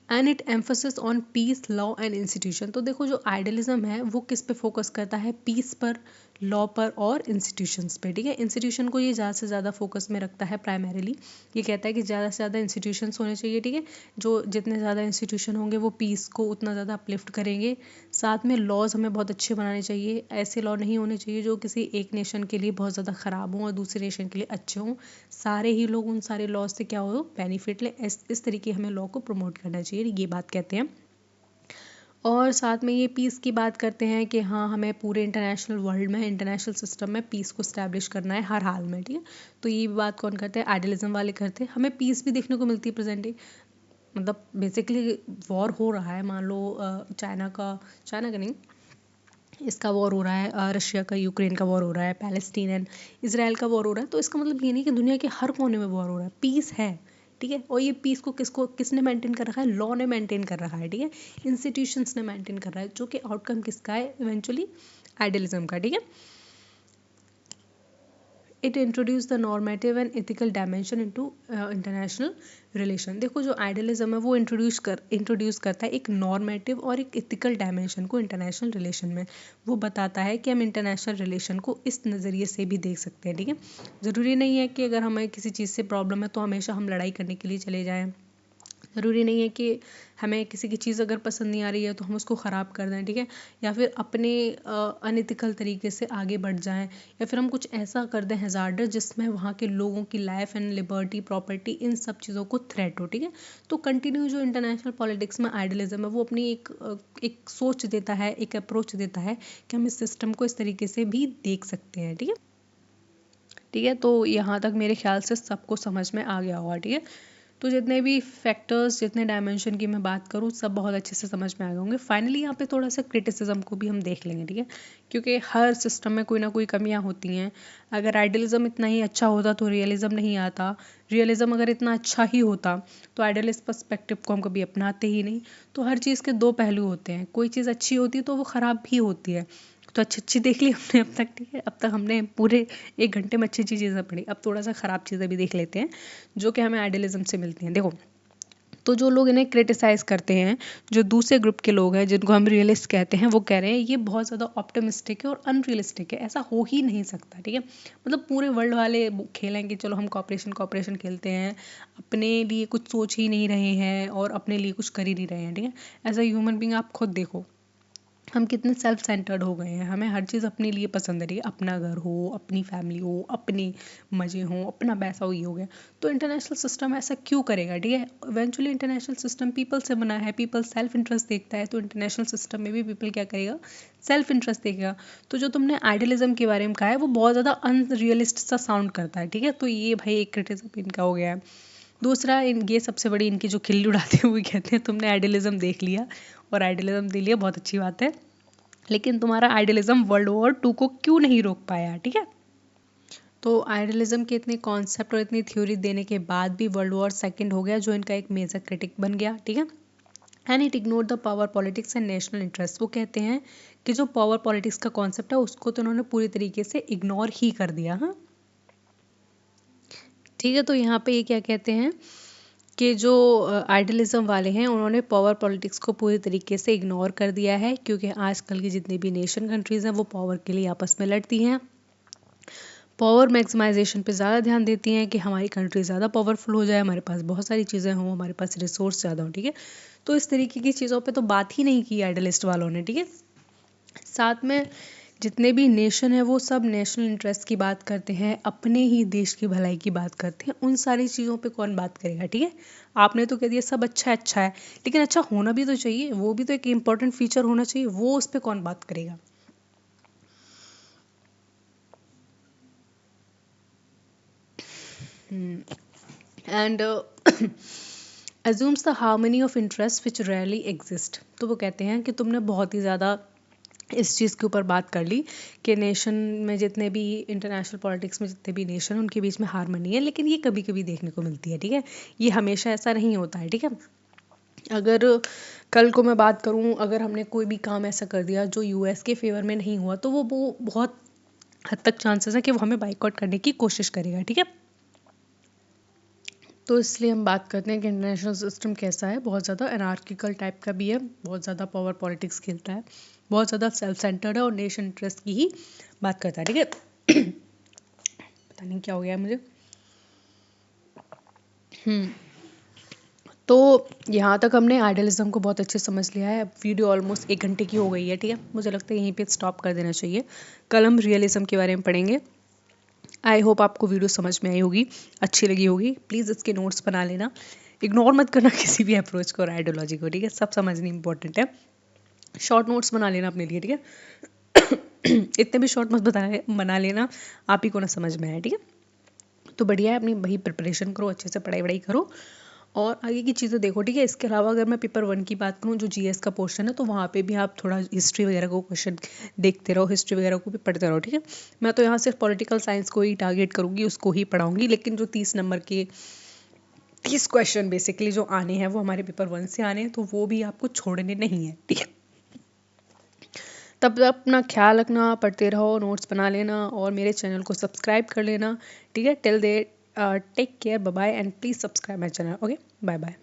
A: And it emphasis on peace, law and institution. तो देखो, जो आइडियलिज्म है वो किस पे फोकस करता है, पीस पर, लॉ पर और इंस्टीट्यूशंस पे, ठीक है। इंस्टीट्यूशन को ये ज़्यादा से ज़्यादा फोकस में रखता है प्राइमरीली। ये कहता है कि ज़्यादा से ज़्यादा इंस्टीट्यूशंस होने चाहिए, ठीक है। जो जितने ज़्यादा इंस्टीट्यूशन होंगे वो पीस को उतना ज़्यादा अपलिफ्ट करेंगे। साथ में लॉज हमें बहुत अच्छे बनाने चाहिए, ऐसे लॉ नहीं होने चाहिए जो किसी एक नेशन के लिए बहुत ज़्यादा ख़राब हों और दूसरे नेशन के लिए अच्छे हों। सारे ही लोग उन सारे लॉज से क्या हो, बेनिफिट लें। इस तरीके हमें लॉ को प्रमोट करना चाहिए, ये बात कहते हैं। और साथ में ये पीस की बात करते हैं कि हाँ, हमें पूरे इंटरनेशनल वर्ल्ड में, इंटरनेशनल सिस्टम में पीस को स्टैब्लिश करना है हर हाल में, ठीक है। तो ये बात कौन करते हैं, आइडियलिज्म वाले करते हैं। हमें पीस भी देखने को मिलती है प्रेजेंट डे, मतलब बेसिकली वॉर हो रहा है, मान लो चाइना का नहीं, इसका वॉर हो रहा है, रशिया का यूक्रेन का वॉर हो रहा है, पैलेस्टीन एंड इसराइल का वॉर हो रहा है। तो इसका मतलब ये नहीं कि दुनिया के हर कोने में वॉर हो रहा है, पीस है, ठीक है। और ये पीस को किसने मेंटेन कर रखा है, लॉ ने मेंटेन कर रखा है, ठीक है। इंस्टीट्यूशंस ने मेंटेन कर रहा है, जो कि आउटकम किसका है, इवेंचुअली आइडियलिज्म का, ठीक है। It introduce the normative and ethical dimension into international relation. देखो, जो आइडियलिज्म है वो इंट्रोड्यूस करता है एक नॉर्मेटिव और एक एथिकल डायमेंशन को इंटरनेशनल रिलेशन में। वो बताता है कि हम इंटरनेशनल रिलेशन को इस नज़रिए से भी देख सकते हैं, ठीक है। ज़रूरी नहीं है कि अगर हमें किसी चीज़ से प्रॉब्लम है तो हमेशा हम लड़ाई करने के लिए चले जाएं। ज़रूरी नहीं है कि हमें किसी की चीज़ अगर पसंद नहीं आ रही है तो हम उसको ख़राब कर दें, ठीक है, या फिर अपने अनएथिकल तरीके से आगे बढ़ जाएं, या फिर हम कुछ ऐसा कर दें हैज़ार्डस जिसमें वहाँ के लोगों की लाइफ एंड लिबर्टी, प्रॉपर्टी, इन सब चीज़ों को थ्रेट हो, ठीक है। तो कंटिन्यू जो इंटरनेशनल पॉलिटिक्स में आइडियलिज्म है वो अपनी एक सोच देता है, एक अप्रोच देता है कि हम इस सिस्टम को इस तरीके से भी देख सकते हैं, ठीक है। ठीक है, तो यहाँ तक मेरे ख्याल से सबको समझ में आ गया होगा, ठीक है। तो जितने भी फैक्टर्स, जितने डायमेंशन की मैं बात करूँ, सब बहुत अच्छे से समझ में आ गए होंगे। फाइनली यहाँ पे थोड़ा सा क्रिटिसिज्म को भी हम देख लेंगे, ठीक है, क्योंकि हर सिस्टम में कोई ना कोई कमियाँ होती हैं। अगर आइडियलिज्म इतना ही अच्छा होता तो रियलिज्म नहीं आता, रियलिज्म अगर इतना अच्छा ही होता तो आइडियलिस्ट पर्सपेक्टिव को हम कभी अपनाते ही नहीं। तो हर चीज़ के दो पहलू होते हैं, कोई चीज़ अच्छी होती है तो वो ख़राब भी होती है। तो अच्छी देख ली हमने अब तक, ठीक है। अब तक हमने पूरे 1 घंटे में अच्छी चीज़ें पढ़ी। अब थोड़ा सा ख़राब चीज़ें भी देख लेते हैं जो कि हमें आइडियलिज्म से मिलती हैं। देखो, तो जो लोग इन्हें क्रिटिसाइज़ करते हैं, जो दूसरे ग्रुप के लोग हैं जिनको हम रियलिस्ट कहते हैं, वो कह रहे हैं ये बहुत ज़्यादा ऑप्टिमिस्टिक है और अनरियलिस्टिक है, ऐसा हो ही नहीं सकता, ठीक है। मतलब पूरे वर्ल्ड वाले खेलें कि चलो हम कॉपरेशन खेलते हैं, अपने लिए कुछ सोच ही नहीं रहे हैं और अपने लिए कुछ कर ही नहीं रहे हैं, ठीक है। एज अ ह्यूमन बींग आप खुद देखो, हम कितने सेल्फ सेंटर्ड हो गए हैं, हमें हर चीज़ अपने लिए पसंद है, ठीक है। अपना घर हो, अपनी फैमिली हो, अपने मज़े हों, अपना पैसा हो, ये हो गया। तो इंटरनेशनल सिस्टम ऐसा क्यों करेगा, ठीक है। इवेंचुअली इंटरनेशनल सिस्टम पीपल से बना है, पीपल सेल्फ इंटरेस्ट देखता है, तो इंटरनेशनल सिस्टम में भी पीपल क्या करेगा, सेल्फ इंटरेस्ट देखेगा। तो जो तुमने आइडियलिज्म के बारे में कहा है वो बहुत ज़्यादा अनरियलिस्ट सा साउंड करता है, ठीक है। तो ये भाई एक क्रिटिसिज्म इनका हो गया है। दूसरा, ये सबसे बड़ी इनकी जो खिल्ली उड़ाते हैं वो कहते हैं तुमने आइडियलिज्म देख लिया और आइडियलिज्म दे लिया, बहुत अच्छी बात है, लेकिन तुम्हारा आइडियलिज्म वर्ल्ड वॉर 2 को क्यों नहीं रोक पाया, ठीक है। तो आइडियलिज्म के इतने कॉन्सेप्ट और इतनी थ्योरी देने के बाद भी वर्ल्ड वॉर 2 हो गया, जो इनका एक मेजर क्रिटिक बन गया, ठीक है। And it ignore the power politics and national interest. वो कहते हैं कि जो पावर पॉलिटिक्स का कॉन्सेप्ट है उसको तो उन्होंने पूरी तरीके से इग्नोर ही कर दिया, हाँ, ठीक है। तो यहाँ पे ये क्या कहते हैं कि जो आइडियलिज्म वाले हैं उन्होंने पावर पॉलिटिक्स को पूरी तरीके से इग्नोर कर दिया है, क्योंकि आजकल की जितनी भी नेशन कंट्रीज़ हैं वो पावर के लिए आपस में लड़ती हैं, पावर मैक्सिमाइजेशन पे ज़्यादा ध्यान देती हैं कि हमारी कंट्री ज़्यादा पावरफुल हो जाए, हमारे पास बहुत सारी चीज़ें हों, हमारे पास रिसोर्स ज़्यादा हो, ठीक है। तो इस तरीके की चीज़ों पे तो बात ही नहीं की आइडियलिस्ट वालों ने, ठीक है। साथ में जितने भी नेशन है वो सब नेशनल इंटरेस्ट की बात करते हैं, अपने ही देश की भलाई की बात करते हैं, उन सारी चीज़ों पे कौन बात करेगा, ठीक है। आपने तो कह दिया सब अच्छा है, लेकिन अच्छा होना भी तो चाहिए, वो भी तो एक इम्पॉर्टेंट फीचर होना चाहिए, वो उस पर कौन बात करेगा। And assumes the harmony of interest which rarely exist। तो वो कहते हैं कि तुमने बहुत ही ज़्यादा इस चीज़ के ऊपर बात कर ली कि नेशन में जितने भी इंटरनेशनल पॉलिटिक्स में जितने भी नेशन उनके बीच में हारमोनी है, लेकिन ये कभी कभी देखने को मिलती है, ठीक है। ये हमेशा ऐसा नहीं होता है, ठीक है। अगर कल को मैं बात करूं, अगर हमने कोई भी काम ऐसा कर दिया जो यूएस के फेवर में नहीं हुआ, तो वो बहुत हद तक चांसेस है कि वो हमें बाइकआउट करने की कोशिश करेगा, ठीक है। तो इसलिए हम बात करते हैं कि इंटरनेशनल सिस्टम कैसा है, बहुत ज़्यादा एनार्किकल टाइप का भी है, बहुत ज़्यादा पावर पॉलिटिक्स खेलता है, बहुत ज़्यादा सेल्फ सेंटर्ड है और नेशन इंटरेस्ट की ही बात करता है, ठीक है। पता नहीं क्या हो गया है मुझे। तो यहाँ तक हमने आइडियलिज्म को बहुत अच्छे समझ लिया है। अब वीडियो ऑलमोस्ट 1 घंटे की हो गई है, ठीक है। मुझे लगता है यहीं पे स्टॉप कर देना चाहिए। कल हम रियलिज्म के बारे में पढ़ेंगे। आई होप आपको वीडियो समझ में आई होगी, अच्छी लगी होगी। प्लीज़ इसके नोट्स बना लेना, इग्नोर मत करना किसी भी अप्रोच को और आइडियोलॉजी को, ठीक है। सब समझनी इंपॉर्टेंट है। शॉर्ट नोट्स बना लेना अपने लिए, ठीक है। इतने भी शॉर्ट मत बना लेना आप ही को ना समझ में आए, ठीक है। तो बढ़िया है, अपनी वही प्रिपरेशन करो, अच्छे से पढ़ाई वढ़ाई करो और आगे की चीज़ें देखो, ठीक है। इसके अलावा अगर मैं पेपर 1 की बात करूँ, जो जीएस का पोर्शन है, तो वहाँ पे भी आप थोड़ा हिस्ट्री वगैरह को क्वेश्चन देखते रहो, हिस्ट्री वगैरह को भी पढ़ते रहो, ठीक है। मैं तो यहाँ सिर्फ पॉलिटिकल साइंस को ही टारगेट करूँगी, उसको ही पढ़ाऊँगी, लेकिन जो 30 नंबर के 30 क्वेश्चन बेसिकली जो आने हैं वो हमारे पेपर 1 से आने हैं, तो वो भी आपको छोड़ने नहीं है, ठीक है। तब अपना ख्याल रखना, पढ़ते रहो, नोट्स बना लेना और मेरे चैनल को सब्सक्राइब कर लेना, ठीक है। Till then take care, bye bye and please subscribe my channel, okay, bye bye.